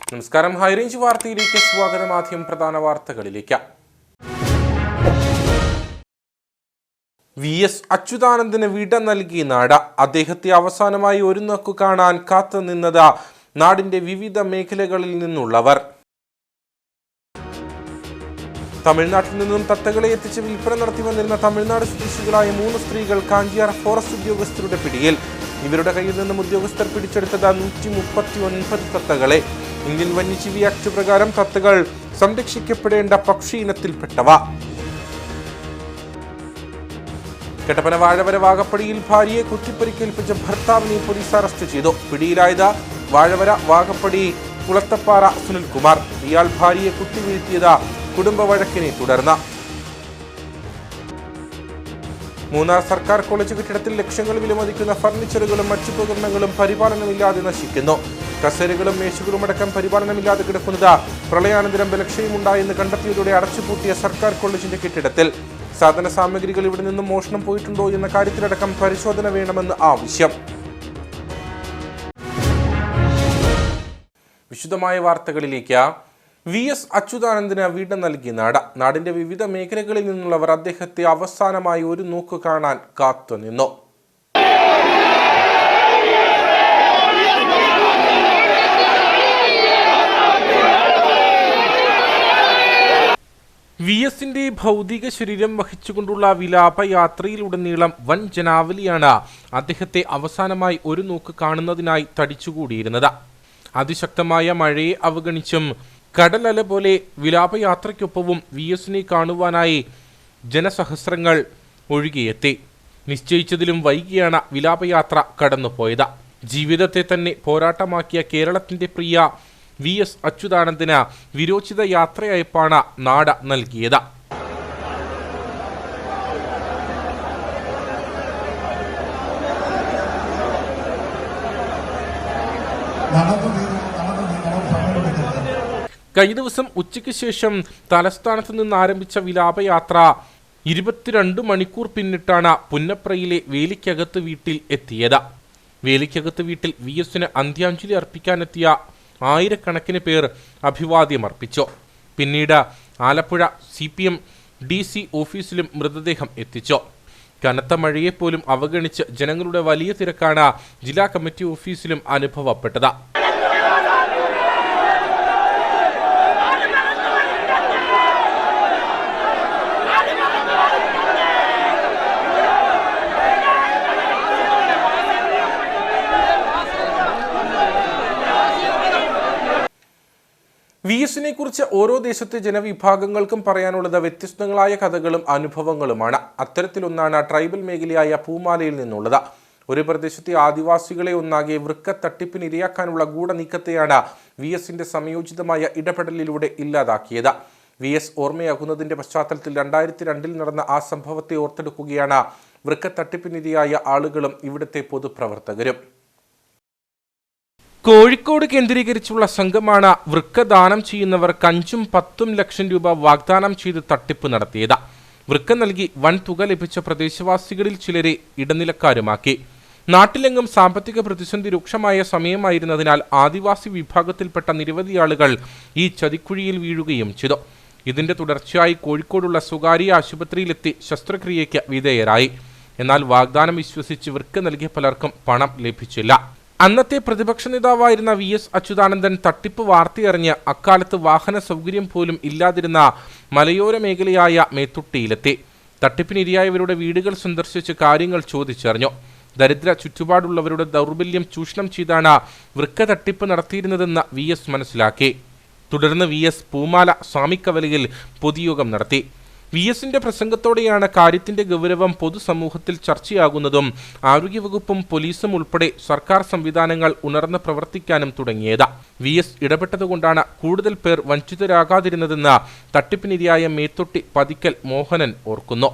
നമസ്കാരം. ഹൈറേഞ്ച് വാർത്തയിലേക്ക് സ്വാഗതം. ആദ്യം പ്രധാന വാർത്തകളിലേക്ക്. VS അച്യുതാനന്ദന് വിട നൽകി നാട്. അദ്ദേഹത്തെ അവസാനമായി ഒരു നോക്കു കാണാൻ കാത്തുനിന്നത് നാടിന്റെ വിവിധ മേഖലകളിൽ നിന്നുള്ളവർ. തമിഴ്നാട്ടിൽ നിന്നും തത്തകളെ എത്തിച്ച് വിൽപ്പന നടത്തി വന്നിരുന്ന തമിഴ്നാട് സ്വദേശികളായ 3 സ്ത്രീകൾ കാഞ്ചിയാർ ഫോറസ്റ്റ് ഉദ്യോഗസ്ഥരുടെ പിടിയിൽ. ഇവരുടെ കയ്യിൽ നിന്നും ഉദ്യോഗസ്ഥർ പിടിച്ചെടുത്തത് 139 തത്തകളെ. ഇന്ത്യൻ വന്യജീവി ആക്ട് പ്രകാരം തത്തകൾ സംരക്ഷിക്കപ്പെടേണ്ട പക്ഷി ഇനത്തിൽപ്പെട്ടവ. കട്ടപ്പന വാഴവര വാകപ്പടിയിൽ ഭാര്യയെ കുത്തിപ്പരിക്കേൽപ്പിച്ച ഭർത്താവിനെ പോലീസ് അറസ്റ്റ് ചെയ്തു. പിടിയിലായത് വാഴവര വാകപ്പടി കുളത്തപ്പാറ സുനിൽകുമാർ. ഇയാൾ ഭാര്യയെ കുത്തിവീഴ്ത്തിയത് കുടുംബ വഴക്കിനെ തുടർന്ന്. മൂന്നാർ സർക്കാർ കോളേജ് കെട്ടിടത്തിൽ ലക്ഷങ്ങൾ വിലമതിക്കുന്ന ഫർണിച്ചറുകളും മറ്റുപകരണങ്ങളും പരിപാലനമില്ലാതെ നശിക്കുന്നു. കസേരകളും മേശകളും അടക്കം പരിപാലനമില്ലാതെ കിടക്കുന്നത് പ്രളയാനന്തരം ബലക്ഷയമുണ്ടായെന്ന് കണ്ടെത്തിയതോടെ അടച്ചുപൂട്ടിയ സർക്കാർ കോളേജിന്റെ കെട്ടിടത്തിൽ സാധന സാമഗ്രികൾ ഇവിടെ നിന്നും മോഷണം പോയിട്ടുണ്ടോ എന്ന കാര്യത്തിലടക്കം പരിശോധന വേണമെന്ന് ആവശ്യം. വിശദമായ വാർത്തകളിലേക്ക്. VS അച്യുതാനന്ദന് വിട നൽകി നാട്. നാടിന്റെ വിവിധ മേഖലകളിൽ നിന്നുള്ളവർ അദ്ദേഹത്തെ അവസാനമായി ഒരു നോക്ക് കാണാൻ കാത്തുനിന്നു. VSന്റെ ഭൗതിക ശരീരം വഹിച്ചുകൊണ്ടുള്ള വിലാപയാത്രയിലുടനീളം വൻ ജനാവലിയാണ് അദ്ദേഹത്തെ അവസാനമായി ഒരു നോക്ക് കാണുന്നതിനായി തടിച്ചുകൂടിയിരുന്നത്. അതിശക്തമായ മഴയെ അവഗണിച്ചും കടലല പോലെ വിലാപയാത്രയ്ക്കൊപ്പവും VSനെ കാണുവാനായി ജനസഹസ്രങ്ങൾ ഒഴുകിയെത്തി. നിശ്ചയിച്ചതിലും വൈകിയാണ് വിലാപയാത്ര കടന്നുപോയത്. ജീവിതത്തെ തന്നെ പോരാട്ടമാക്കിയ കേരളത്തിന്റെ പ്രിയ VS അച്യുതാനന്ദന് വിരോചിത യാത്രയയപ്പാണ് നാട് നൽകിയത്. കഴിഞ്ഞ ദിവസം ഉച്ചയ്ക്ക് ശേഷം തലസ്ഥാനത്ത് നിന്ന് ആരംഭിച്ച വിലാപയാത്ര 22 മണിക്കൂർ പിന്നിട്ടാണ് പുന്നപ്രയിലെ വേലിക്കകത്ത് വീട്ടിൽ എത്തിയത്. വേലിക്കകത്ത് വീട്ടിൽ VSന് അന്ത്യാഞ്ജലി അർപ്പിക്കാനെത്തിയ ആയിരക്കണക്കിന് പേർ അഭിവാദ്യമർപ്പിച്ചു. പിന്നീട് ആലപ്പുഴ CPM DC ഓഫീസിലും മൃതദേഹം എത്തിച്ചു. കനത്ത മഴയെപ്പോലും അവഗണിച്ച് ജനങ്ങളുടെ വലിയ തിരക്കാണ് ജില്ലാ കമ്മിറ്റി ഓഫീസിലും അനുഭവപ്പെട്ടത്. VSനെ കുറിച്ച് ഓരോ ദേശത്തെ ജനവിഭാഗങ്ങൾക്കും പറയാനുള്ളത് വ്യത്യസ്തങ്ങളായ കഥകളും അനുഭവങ്ങളുമാണ്. അത്തരത്തിലൊന്നാണ് ട്രൈബൽ മേഖലയായ പൂമാലയിൽ നിന്നുള്ളത്. ഒരു പ്രദേശത്തെ ആദിവാസികളെ ഒന്നാകെ വൃക്ക തട്ടിപ്പിന് ഇരയാക്കാനുള്ള ഗൂഢനീക്കത്തെയാണ് VSന്റെ സംയോജിതമായ ഇടപെടലിലൂടെ ഇല്ലാതാക്കിയത്. VS ഓർമ്മയാകുന്നതിന്റെ പശ്ചാത്തലത്തിൽ 2002 നടന്ന ആ സംഭവത്തെ ഓർത്തെടുക്കുകയാണ് വൃക്ക തട്ടിപ്പിനിരയായ ആളുകളും ഇവിടുത്തെ പൊതുപ്രവർത്തകരും. കോഴിക്കോട് കേന്ദ്രീകരിച്ചുള്ള സംഘമാണ് വൃക്ക ദാനം ചെയ്യുന്നവർക്ക് 5-10 ലക്ഷം രൂപ വാഗ്ദാനം ചെയ്ത് തട്ടിപ്പ് നടത്തിയത്. വൃക്ക നൽകി വൻ തുക ലഭിച്ച പ്രദേശവാസികളിൽ ചിലരെ ഇടനിലക്കാരുമാക്കി. നാട്ടിലെങ്ങും സാമ്പത്തിക പ്രതിസന്ധി രൂക്ഷമായ സമയമായിരുന്നതിനാൽ ആദിവാസി വിഭാഗത്തിൽപ്പെട്ട നിരവധി ആളുകൾ ഈ ചതിക്കുഴിയിൽ വീഴുകയും ചെയ്തു. ഇതിന്റെ തുടർച്ചയായി കോഴിക്കോടുള്ള സ്വകാര്യ ആശുപത്രിയിലെത്തി ശസ്ത്രക്രിയയ്ക്ക് വിധേയരായി. എന്നാൽ വാഗ്ദാനം വിശ്വസിച്ച് വൃക്ക നൽകിയ പലർക്കും പണം ലഭിച്ചില്ല. അന്നത്തെ പ്രതിപക്ഷ നേതാവായിരുന്ന VS അച്യുതാനന്ദൻ തട്ടിപ്പ് വാർത്തയറിഞ്ഞ് അക്കാലത്ത് വാഹന സൗകര്യം പോലും ഇല്ലാതിരുന്ന മലയോര മേഖലയായ മേത്തുട്ടിയിലെത്തി. തട്ടിപ്പിനിരയായവരുടെ വീടുകൾ സന്ദർശിച്ച് കാര്യങ്ങൾ ചോദിച്ചറിഞ്ഞു. ദരിദ്ര ചുറ്റുപാടുള്ളവരുടെ ദൗർബല്യം ചൂഷണം ചെയ്താണ് വൃക്ക തട്ടിപ്പ് നടത്തിയിരുന്നതെന്ന് VS മനസ്സിലാക്കി. തുടർന്ന് VS പൂമാല സ്വാമിക്കവലയിൽ പൊതുയോഗം നടത്തി. VSന്റെ പ്രസംഗത്തോടെയാണ് കാര്യത്തിന്റെ ഗൗരവം പൊതുസമൂഹത്തിൽ ചർച്ചയാകുന്നതും ആരോഗ്യവകുപ്പും പോലീസും ഉൾപ്പെടെ സർക്കാർ സംവിധാനങ്ങൾ ഉണർന്ന് പ്രവർത്തിക്കാനും തുടങ്ങിയത്. VS ഇടപെട്ടതുകൊണ്ടാണ് കൂടുതൽ പേർ വഞ്ചിതരാകാതിരുന്നതെന്ന് തട്ടിപ്പിനിരയായ മേത്തൊട്ടി പതിക്കൽ മോഹനൻ ഓർക്കുന്നു.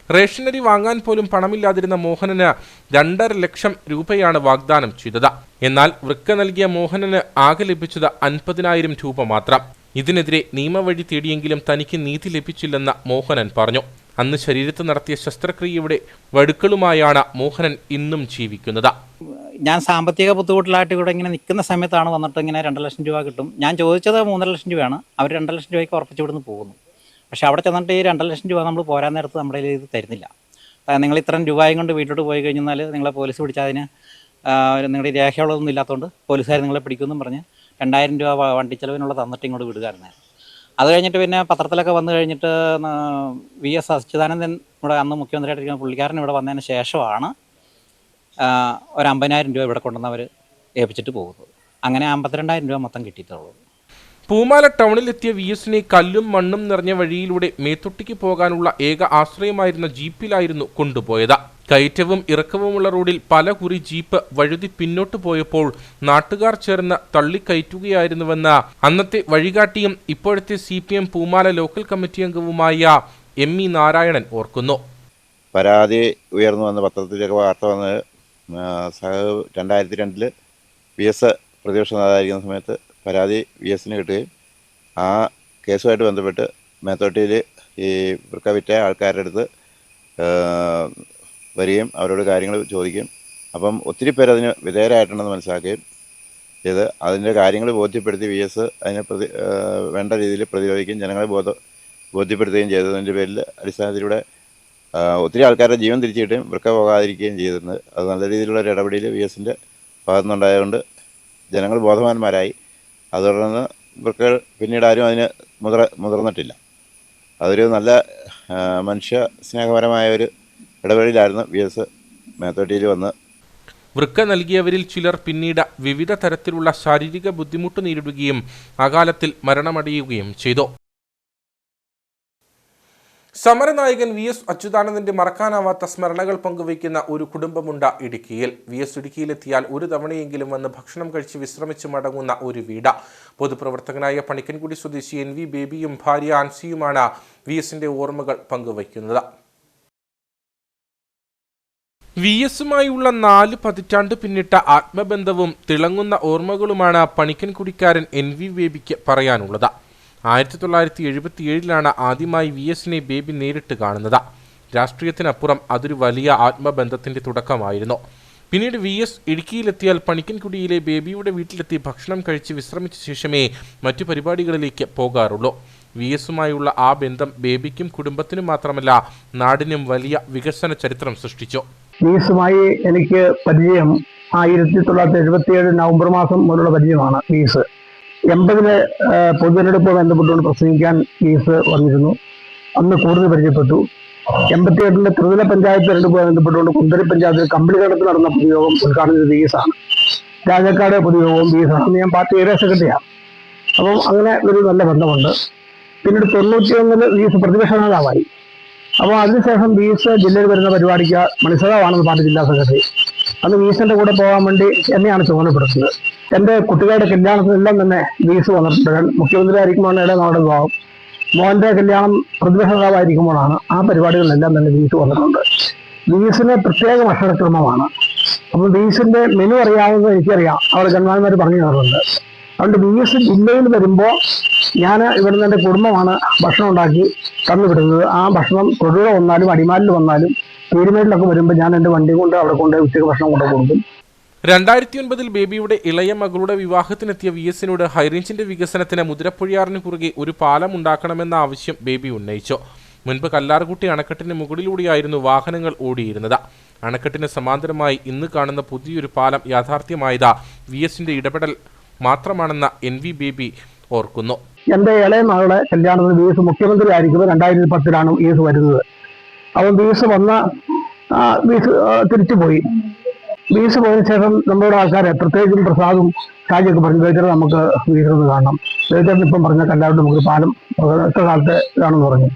റേഷനരി വാങ്ങാൻ പോലും പണമില്ലാതിരുന്ന മോഹനന് 2.5 ലക്ഷം രൂപയാണ് വാഗ്ദാനം ചെയ്തത്. എന്നാൽ വൃക്ക നൽകിയ മോഹനന് ആകെ ലഭിച്ചത് 50,000 രൂപ മാത്രം. ഇതിനെതിരെ നിയമവഴി തേടിയെങ്കിലും തനിക്ക് നീതി ലഭിച്ചില്ലെന്ന് മോഹനൻ പറഞ്ഞു. അന്ന് ശരീരത്ത് നടത്തിയ ശസ്ത്രക്രിയയുടെ വടുക്കളുമായാണ് മോഹനൻ ഇന്നും ജീവിക്കുന്നത്. ഞാൻ സാമ്പത്തിക ബുദ്ധിമുട്ടിലായിട്ട് ഇവിടെ ഇങ്ങനെ നിൽക്കുന്ന സമയത്താണ് വന്നിട്ട് ഇങ്ങനെ 2 ലക്ഷം രൂപ കിട്ടും. ഞാൻ ചോദിച്ചത് 3.5 ലക്ഷം രൂപയാണ്. അവർ 2 ലക്ഷം രൂപയ്ക്ക് ഉറപ്പിച്ച് ഇവിടുന്ന് പോകുന്നു. പക്ഷേ അവിടെ ചെന്നിട്ട് ഈ 2 ലക്ഷം രൂപ നമ്മൾ പോരാൻ നേരത്ത് നമ്മുടെ കയ്യിൽ ഇത് തരുന്നില്ല. നിങ്ങൾ ഇത്രയും രൂപയും കൊണ്ട് വീട്ടിലോട്ട് പോയി കഴിഞ്ഞാൽ നിങ്ങളെ പോലീസ് പിടിച്ചാൽ അതിന് നിങ്ങളുടെ രേഖകളൊന്നും ഇല്ലാത്തതുകൊണ്ട് പോലീസുകാർ നിങ്ങളെ പിടിക്കുമെന്നും പറഞ്ഞ് 2000 രൂപ വണ്ടി ചെലവിനുള്ള തന്നിട്ട് ഇങ്ങോട്ട് വിടുകയായിരുന്നു. അത് കഴിഞ്ഞിട്ട് പിന്നെ പത്രത്തിലൊക്കെ വന്നു കഴിഞ്ഞിട്ട് VS അച്യുതാനന്ദൻ ഇവിടെ അന്ന് മുഖ്യമന്ത്രിയായിട്ടിരിക്കുന്ന പുള്ളിക്കാരൻ ഇവിടെ വന്നതിന് ശേഷമാണ് ഒരു 50,000 രൂപ ഇവിടെ കൊണ്ടുവന്നവർ ഏൽപ്പിച്ചിട്ട് പോകുന്നത്. അങ്ങനെ 52,000 രൂപ മൊത്തം കിട്ടിയിട്ടുള്ളൂ. പൂമാല ടൗണിലെത്തിയ VSനെ കല്ലും മണ്ണും നിറഞ്ഞ വഴിയിലൂടെ മേത്തൊട്ടിക്ക് പോകാനുള്ള ഏക ആശ്രയമായിരുന്ന ജീപ്പിലായിരുന്നു കൊണ്ടുപോയത്. കയറ്റവും ഇറക്കവുമുള്ള റോഡിൽ പല കുറി ജീപ്പ് വഴുതി പിന്നോട്ട് പോയപ്പോൾ നാട്ടുകാർ ചേർന്ന് തള്ളിക്കയറ്റുകയായിരുന്നുവെന്ന് അന്നത്തെ വഴികാട്ടിയും ഇപ്പോഴത്തെ CPM പൂമാല ലോക്കൽ കമ്മിറ്റി അംഗവുമായ ME നാരായണൻ ഓർക്കുന്നു. പരാതി ഉയർന്നു വന്ന പത്രത്തിലൊക്കെ വാർത്ത വന്ന് 2002 VS പ്രതിപക്ഷ നേതാവായിരിക്കുന്ന സമയത്ത് പരാതി VSന് കിട്ടുകയും ആ കേസുമായിട്ട് ബന്ധപ്പെട്ട് മേത്തോട്ടിയിൽ ഈ വൃക്ക വിറ്റ ആൾക്കാരുടെ അടുത്ത് വരികയും അവരോട് കാര്യങ്ങൾ ചോദിക്കുകയും അപ്പം ഒത്തിരി പേര് അതിന് വിധേയരായിട്ടുണ്ടെന്ന് മനസ്സിലാക്കുകയും ചെയ്ത് അതിൻ്റെ കാര്യങ്ങൾ ബോധ്യപ്പെടുത്തി VS അതിനെ വേണ്ട രീതിയിൽ പ്രതിരോധിക്കുകയും ജനങ്ങളെ ബോധ്യപ്പെടുത്തുകയും ചെയ്തതിൻ്റെ പേരിൽ അടിസ്ഥാനത്തിലൂടെ ഒത്തിരി ആൾക്കാരുടെ ജീവൻ തിരിച്ചു കിട്ടുകയും വൃക്ക പോകാതിരിക്കുകയും ചെയ്തിരുന്നത്. അത് നല്ല രീതിയിലുള്ള ഒരു ഇടപെടൽ VSൻ്റെ ഭാഗത്തുനിന്നുണ്ടായതുകൊണ്ട് ജനങ്ങൾ ബോധവാന്മാരായി. അത് തുടർന്ന് വൃക്കകൾ പിന്നീട് ആരും അതിന് മുതിർന്നിട്ടില്ല. അതൊരു നല്ല മനുഷ്യ സ്നേഹപരമായ ഒരു ഇടപെടലായിരുന്നു VS മേത്തോട്ടിയിൽ വന്ന്. വൃക്ക നൽകിയവരിൽ ചിലർ പിന്നീട് വിവിധ തരത്തിലുള്ള ശാരീരിക ബുദ്ധിമുട്ട് നേരിടുകയും അകാലത്തിൽ മരണമടയുകയും ചെയ്തു. സമരനായകൻ VS അച്യുതാനന്ദന്റെ മറക്കാനാവാത്ത സ്മരണകൾ പങ്കുവയ്ക്കുന്ന ഒരു കുടുംബമുണ്ട് ഇടുക്കിയിൽ. VS ഇടുക്കിയിലെത്തിയാൽ ഒരു തവണയെങ്കിലും വന്ന് ഭക്ഷണം കഴിച്ച് വിശ്രമിച്ച് മടങ്ങുന്ന ഒരു വീട്. പൊതുപ്രവർത്തകനായ പണിക്കൻകുടി സ്വദേശി NV ബേബിയും ഭാര്യ ആൻസിയുമാണ് VSന്റെ ഓർമ്മകൾ പങ്കുവയ്ക്കുന്നത്. VSുമായുള്ള 4 പതിറ്റാണ്ട് പിന്നിട്ട ആത്മബന്ധവും തിളങ്ങുന്ന ഓർമ്മകളുമാണ് പണിക്കൻകുടിക്കാരൻ NV ബേബിക്ക് പറയാനുള്ളത്. 1977 ആദ്യമായി VSനെ ബേബി നേരിട്ട് കാണുന്നത്. രാഷ്ട്രീയത്തിനപ്പുറം അതൊരു വലിയ ആത്മബന്ധത്തിന്റെ തുടക്കമായിരുന്നു. പിന്നീട് VS ഇടുക്കിയിലെത്തിയാൽ പണിക്കൻകുടിയിലെ ബേബിയുടെ വീട്ടിലെത്തി ഭക്ഷണം കഴിച്ച് വിശ്രമിച്ച ശേഷമേ മറ്റു പരിപാടികളിലേക്ക് പോകാറുള്ളൂ. VSുമായുള്ള ആ ബന്ധം ബേബിക്കും കുടുംബത്തിനും മാത്രമല്ല നാടിനും വലിയ വികസന ചരിത്രം സൃഷ്ടിച്ചു. VSുമായി എനിക്ക് പരിചയം 1977 നവംബർ മാസം മുതലുള്ള പരിചയമാണ്. VS 80 പൊതുതെരഞ്ഞെടുപ്പ് ബന്ധപ്പെട്ടുകൊണ്ട് പ്രസംഗിക്കാൻ VS വന്നിരുന്നു. അന്ന് കൂടുതൽ പരിചയപ്പെട്ടു. 87 ത്രിതല പഞ്ചായത്ത് തെരഞ്ഞെടുപ്പ് ബന്ധപ്പെട്ടുകൊണ്ട് കുന്തരി പഞ്ചായത്തിൽ കമ്പിളികടത്ത് നടന്ന പൊതുയോഗം ഉദ്ഘാടനം ചെയ്ത VS ആണ്. രാജാക്കാട് പൊതുയോഗവും VS ആണ്. അന്ന് ഞാൻ പാർട്ടി ഏരിയ സെക്രട്ടറിയാണ്. അപ്പം അങ്ങനെ ഒരു നല്ല ബന്ധമുണ്ട്. പിന്നീട് 91 VS പ്രതിപക്ഷ നേതാവായി. അപ്പോൾ അതിനുശേഷം VS ജില്ലയിൽ വരുന്ന പരിപാടിക്ക് മണിസഭാവാണെന്ന് പാർട്ടി ജില്ലാ സെക്രട്ടറി. അന്ന് VSന്റെ കൂടെ പോകാൻ വേണ്ടി എന്നെയാണ് ചുമതലപ്പെടുത്തുന്നത്. എൻ്റെ കുട്ടികളുടെ കല്യാണത്തിനെല്ലാം തന്നെ VS വന്നിട്ടുണ്ട്. മുഖ്യമന്ത്രി ആയിരിക്കുമ്പോഴാണ് നമ്മുടെ വിവാഹം. മോഹൻ്റെ കല്യാണം പ്രതിപക്ഷ നേതാവായിരിക്കുമ്പോഴാണ്. ആ പരിപാടികളിലെല്ലാം തന്നെ VS വന്നിട്ടുണ്ട്. VSന് പ്രത്യേക ഭക്ഷണക്രമമാണ്. അപ്പോൾ VSന്റെ മെനു അറിയാവുന്നത് എനിക്കറിയാം. അവർ ഗൺമാന്മാർ പറഞ്ഞു തരുന്നുണ്ട്. അതുകൊണ്ട് VS ജില്ലയിൽ വരുമ്പോൾ ഞാൻ ഇവിടുന്ന് എൻ്റെ കുടുംബമാണ് ഭക്ഷണം ഉണ്ടാക്കി തന്നുവിടുന്നത്. ആ ഭക്ഷണം തൊടുപുഴ വന്നാലും അടിമാലിൽ വന്നാലും പീരുമേട്ടിലൊക്കെ വരുമ്പോൾ ഞാൻ എൻ്റെ വണ്ടി കൊണ്ട് അവിടെ കൊണ്ട് ഉച്ചയ്ക്ക് ഭക്ഷണം കൊണ്ട് കൊടുക്കും. 2009 ബേബിയുടെ ഇളയ മകളുടെ വിവാഹത്തിനെത്തിയ VSനോട് ഹൈറേഞ്ചിന്റെ വികസനത്തിന് മുതിരപ്പുഴയാറിന് കുറുകെ ഒരു പാലം ഉണ്ടാക്കണമെന്ന ആവശ്യം ബേബി ഉന്നയിച്ചു. മുൻപ് കല്ലാർകുട്ടി അണക്കെട്ടിന് മുകളിലൂടെയായിരുന്നു വാഹനങ്ങൾ ഓടിയിരുന്നത്. അണക്കെട്ടിന് സമാന്തരമായി ഇന്ന് കാണുന്ന പുതിയൊരു പാലം യാഥാർത്ഥ്യമായത് VSന്റെ ഇടപെടൽ മാത്രമാണെന്ന് NV ബേബി ഓർക്കുന്നു. എൻ്റെ ഇളയ മകളുടെ കല്യാണത്തിന് VS മുഖ്യമന്ത്രി ആയിരിക്കുമ്പോൾ 2010 VS വരുന്നത്. അപ്പോൾ VS വന്ന VS തിരിച്ചുപോയി. VS പോയതിനു ശേഷം നമ്മുടെ ആൾക്കാരെ പ്രത്യേകിച്ചും പ്രസാദും ഷാജിയൊക്കെ പറഞ്ഞു, വേച്ചർ നമുക്ക് VS ഒന്ന് കാണണം. വേച്ചറിന് ഇപ്പം പറഞ്ഞ കല്ലാണ്ട് നമുക്ക് പാലം എത്ര കാലത്തെ ഇതാണെന്ന് പറഞ്ഞു.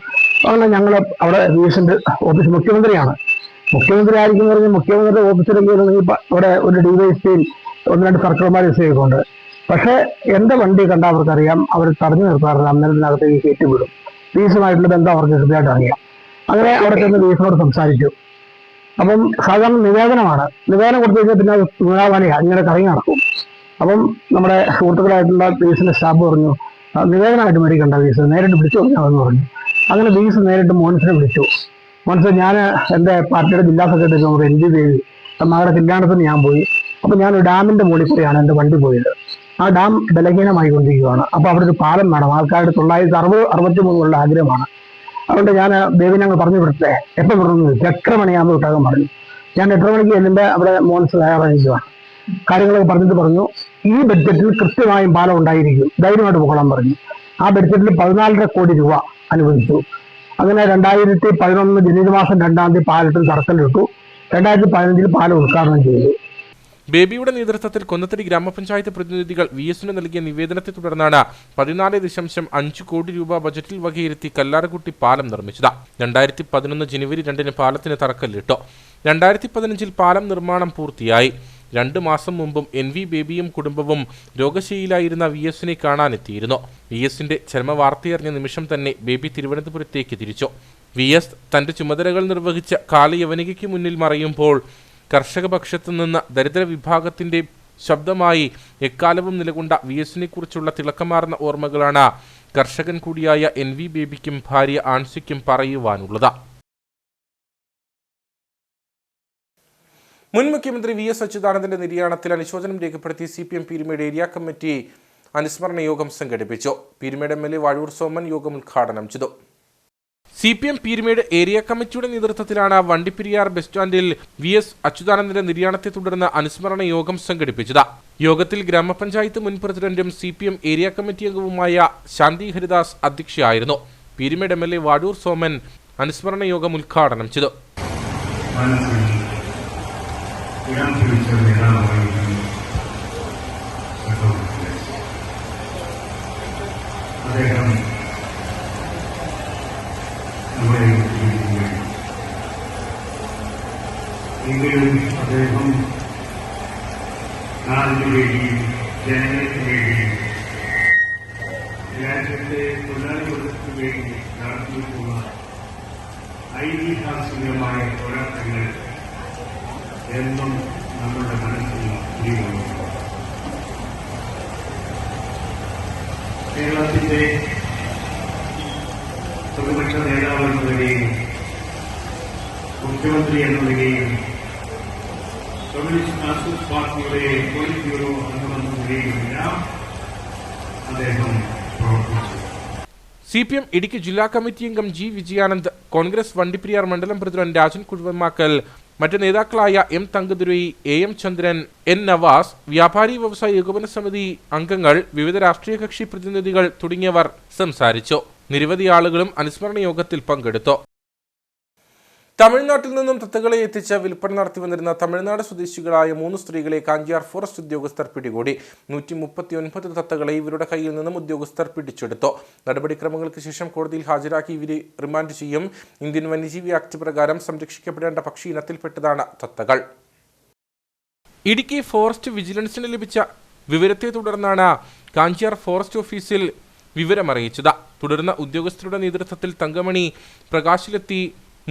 അങ്ങനെ ഞങ്ങൾ അവിടെ VSന്റെ ഓഫീസ് മുഖ്യമന്ത്രിയാണ്. മുഖ്യമന്ത്രി ആയിരിക്കും പറഞ്ഞ് മുഖ്യമന്ത്രിയുടെ ഓഫീസിലെങ്കിൽ അവിടെ ഒരു DYSPയും 1-2 സർക്കിൾമാർ ഒക്കെ ഉണ്ട്. പക്ഷേ എൻ്റെ വണ്ടി കണ്ടാൽ അവർക്കറിയാം, അവർ തടഞ്ഞു നിർത്താറില്ല. അന്നേരത്തിനകത്തേക്ക് കയറ്റി വിടും. VSുമായിട്ടുള്ള ബന്ധം അവർക്ക് കൃത്യമായിട്ട് അറിയാം. അങ്ങനെ അവിടെ ചെന്ന് VSനോട് സംസാരിച്ചു. അപ്പം സാധാരണ നിവേദനമാണ്. നിവേദനം കൊടുത്തു കഴിഞ്ഞാൽ പിന്നെ അത് നൂലാവാനയാണ്, ഇങ്ങനെ കറങ്ങി നടക്കും. അപ്പം നമ്മുടെ സുഹൃത്തുക്കളായിട്ടുള്ള VSന്റെ സ്റ്റാഫ് പറഞ്ഞു, നിവേദനമായിട്ട് മേടിക്കണ്ട, VS നേരിട്ട് വിളിച്ചു പറഞ്ഞാൽ പറഞ്ഞു. അങ്ങനെ ബീസ് നേരിട്ട് മോൻസിനെ വിളിച്ചു. മോൻസ്, ഞാൻ എൻ്റെ പാർട്ടിയുടെ ജില്ലാ സെക്രട്ടറി NG ദേവി മകളുടെ കല്യാണത്തിന് ഞാൻ പോയി. അപ്പോൾ ഞാൻ ഒരു ഡാമിൻ്റെ മുകളിൽ കൂടിയാണ് എൻ്റെ വണ്ടി പോയത്. ആ ഡാം ബലഹീനമായി കൊണ്ടിരിക്കുകയാണ്. അപ്പോൾ അവിടെ ഒരു പാലം വേണം. ആൾക്കാരുടെ 963 ആഗ്രഹമാണ്. അതുകൊണ്ട് ഞാൻ ദേവി ഞങ്ങൾ പറഞ്ഞു വിടട്ടെ, എപ്പോൾ വിടുന്നു? 8:30 മണിയാകുമ്പോൾ വിട്ടാകാൻ പറഞ്ഞു. ഞാൻ 8:30 മണിക്ക് ചെല്ലുമ്പോൾ അവിടെ മോൻസ് തയ്യാറായിരിക്കുകയാണ്. കാര്യങ്ങളൊക്കെ പറഞ്ഞിട്ട് പറഞ്ഞു, ഈ ബഡ്ജറ്റിൽ കൃത്യമായും പാലം ഉണ്ടായിരിക്കും, ധൈര്യമായിട്ട് പോകണം പറഞ്ഞു. ആ ബഡ്ജറ്റിൽ 14.5 കോടി രൂപ അനുവദിച്ചു. അങ്ങനെ 2011 ജനുവരി മാസം 2-ാം തീയതി പാലത്തിൽ തറക്കല്ലിട്ടു. 2015 പാലം ഉദ്ഘാടനം ചെയ്തു. ബേബിയുടെ നേതൃത്വത്തിൽ കൊന്നത്തടി ഗ്രാമപഞ്ചായത്ത് പ്രതിനിധികൾ VS-ന് നൽകിയ നിവേദനത്തെ തുടർന്നാണ് 14.5 കോടി രൂപ ബജറ്റിൽ വകയിരുത്തി കല്ലാരക്കുട്ടി പാലം നിർമ്മിച്ചത്. 2011 ജനുവരി 2-ന് പാലത്തിന് തറക്കല്ലിട്ടു. 2015 പാലം നിർമ്മാണം പൂർത്തിയായി. 2 മാസം മുമ്പും NV ബേബിയും കുടുംബവും രോഗശൈലിയിലായിരുന്ന VS-നെ കാണാനെത്തിയിരുന്നു. VS-ന്റെ ചരമവാർത്തയറിഞ്ഞ നിമിഷം തന്നെ ബേബി തിരുവനന്തപുരത്തേക്ക് തിരിച്ചു. VS തന്റെ ചുമതലകൾ നിർവഹിച്ച കാലയവനികയ്ക്ക് മുന്നിൽ മറയുമ്പോൾ കർഷക പക്ഷത്തു നിന്ന് ദരിദ്ര വിഭാഗത്തിന്റെ ശബ്ദമായി എക്കാലവും നിലകൊണ്ട VS-നെ കുറിച്ചുള്ള തിളക്കമാർന്ന ഓർമ്മകളാണ് കർഷകൻ കൂടിയായ NV ബേബിക്കും ഭാര്യ ആൻസിക്കും പറയുവാനുള്ളത്. മുൻ മുഖ്യമന്ത്രി VS അച്യുതാനന്ദന്റെ നിര്യാണത്തിൽ അനുശോചനം രേഖപ്പെടുത്തി CPM പീരുമേട് ഏരിയ കമ്മിറ്റി അനുസ്മരണ യോഗം സംഘടിപ്പിച്ചു. പീരുമേട് MLA വാഴൂർ സോമൻ യോഗം ഉദ്ഘാടനം ചെയ്തു. CPM പീരുമേട് ഏരിയ കമ്മിറ്റിയുടെ നേതൃത്വത്തിലാണ് വണ്ടിപ്പെരിയാർ ബസ് സ്റ്റാൻഡിൽ VS അച്യുതാനന്ദന്റെ നിര്യാണത്തെ തുടർന്ന് അനുസ്മരണ യോഗം സംഘടിപ്പിച്ചത്. യോഗത്തിൽ ഗ്രാമപഞ്ചായത്ത് മുൻ പ്രസിഡന്റും CPM ഏരിയ കമ്മിറ്റി അംഗവുമായ ശാന്തി ഹരിദാസ് അധ്യക്ഷയായിരുന്നു. പീരുമേട് MLA വാഴൂർ സോമൻ അനുസ്മരണ യോഗം ഉദ്ഘാടനം ചെയ്തു. എങ്കിലും അദ്ദേഹം നാടിനു വേണ്ടി, ജനങ്ങൾക്ക് വേണ്ടി, രാജ്യത്തെ തൊഴിലാളികൾക്ക് വേണ്ടി നടത്തിയിട്ടുള്ള ഐതിഹാസികമായ പോരാട്ടങ്ങൾ എന്നും നമ്മുടെ മനസ്സിൽ കുടികൊള്ളുന്നു. കേരളത്തിന്റെ പ്രതിപക്ഷ നേതാവ് എന്ന നിലയിൽ, മുഖ്യമന്ത്രി എന്ന നിലയിൽ, കമ്മ്യൂണിസ്റ്റ് മാർക്സിസ്റ്റ് പാർട്ടിയുടെ പോളിറ്റ് ബ്യൂറോ അംഗമെന്ന നിലയിലെല്ലാം അദ്ദേഹം പ്രവർത്തിച്ചു. CPM ഇടുക്കി ജില്ലാ കമ്മിറ്റി അംഗം G വിജയാനന്ദ്, കോൺഗ്രസ് വണ്ടിപ്പെരിയാർ മണ്ഡലം പ്രസിഡന്റ് രാജൻ കുഴുവന്മാക്കൽ, മറ്റ് നേതാക്കളായ M Thangadurai, AM Chandran, N Nawaz, വ്യാപാരി വ്യവസായ ഏകോപന സമിതി അംഗങ്ങൾ, വിവിധ രാഷ്ട്രീയ കക്ഷി പ്രതിനിധികൾ തുടങ്ങിയവർ സംസാരിച്ചു. നിരവധി ആളുകളും അനുസ്മരണ യോഗത്തിൽ പങ്കെടുത്തു. തമിഴ്നാട്ടിൽ നിന്നും തത്തകളെ എത്തിച്ച് വിൽപ്പന നടത്തി വന്നിരുന്ന തമിഴ്നാട് സ്വദേശികളായ 3 സ്ത്രീകളെ കാഞ്ചിയാർ ഫോറസ്റ്റ് ഉദ്യോഗസ്ഥർ പിടികൂടി. 139 തത്തകളെ ഇവരുടെ കയ്യിൽ നിന്നും ഉദ്യോഗസ്ഥർ പിടിച്ചെടുത്തു. നടപടിക്രമങ്ങൾക്ക് ശേഷം കോടതിയിൽ ഹാജരാക്കി ഇവരെ റിമാൻഡ് ചെയ്യും. ഇന്ത്യൻ വന്യജീവി ആക്ട് പ്രകാരം സംരക്ഷിക്കപ്പെടേണ്ട പക്ഷി ഇനത്തിൽപ്പെട്ടതാണ് തത്തകൾ. ഇടുക്കി ഫോറസ്റ്റ് വിജിലൻസിന് ലഭിച്ച വിവരത്തെ തുടർന്നാണ് കാഞ്ചിയാർ ഫോറസ്റ്റ് ഓഫീസിൽ വിവരമറിയിച്ചത്. തുടർന്ന് ഉദ്യോഗസ്ഥരുടെ നേതൃത്വത്തിൽ തങ്കമണി പ്രകാശിലെത്തി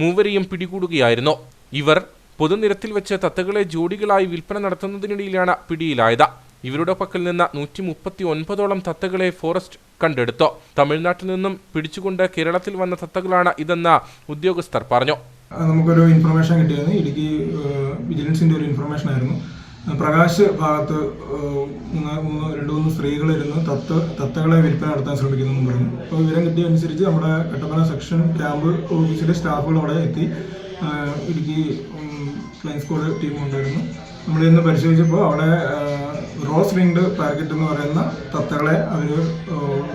മൂവരെയും പിടികൂടുകയായിരുന്നു. ഇവർ പൊതുനിരത്തിൽ വെച്ച് തത്തകളെ ജോഡികളായി വിൽപ്പന നടത്തുന്നതിനിടയിലാണ് പിടിയിലായത്. ഇവരുടെ പക്കൽ നിന്ന് 139ഓളം തത്തകളെ ഫോറസ്റ്റ് കണ്ടെടുത്തു. തമിഴ്നാട്ടിൽ നിന്നും പിടിച്ചുകൊണ്ട് കേരളത്തിൽ വന്ന തത്തകളാണ് ഇതെന്ന് ഉദ്യോഗസ്ഥർ പറഞ്ഞു. നമുക്കൊരു ഇൻഫർമേഷൻ കിട്ടിയത് ഇടുക്കി വിജിലൻസിന്റെ ഒരു ഇൻഫർമേഷൻ ആയിരുന്നു. പ്രകാശ് ഭാഗത്ത് 2-3 സ്ത്രീകളിരുന്ന് തത്തകളെ വിൽപ്പന നടത്താൻ ശ്രമിക്കുന്നു പറഞ്ഞു. അപ്പോൾ വിവരം കിട്ടിയ അനുസരിച്ച് നമ്മുടെ കട്ടപ്പന സെക്ഷൻ ക്യാമ്പ് ഓഫീസിലെ സ്റ്റാഫുകൾ അവിടെ എത്തി. ഇടുക്കി ഫ്ലൈങ് സ്ക്വാഡ് ടീം ഉണ്ടായിരുന്നു. നമ്മൾ ഇന്ന് പരിശോധിച്ചപ്പോൾ അവിടെ റോസ് വിങ്ഡ് പാക്കറ്റ് എന്ന് പറയുന്ന തത്തകളെ അവർ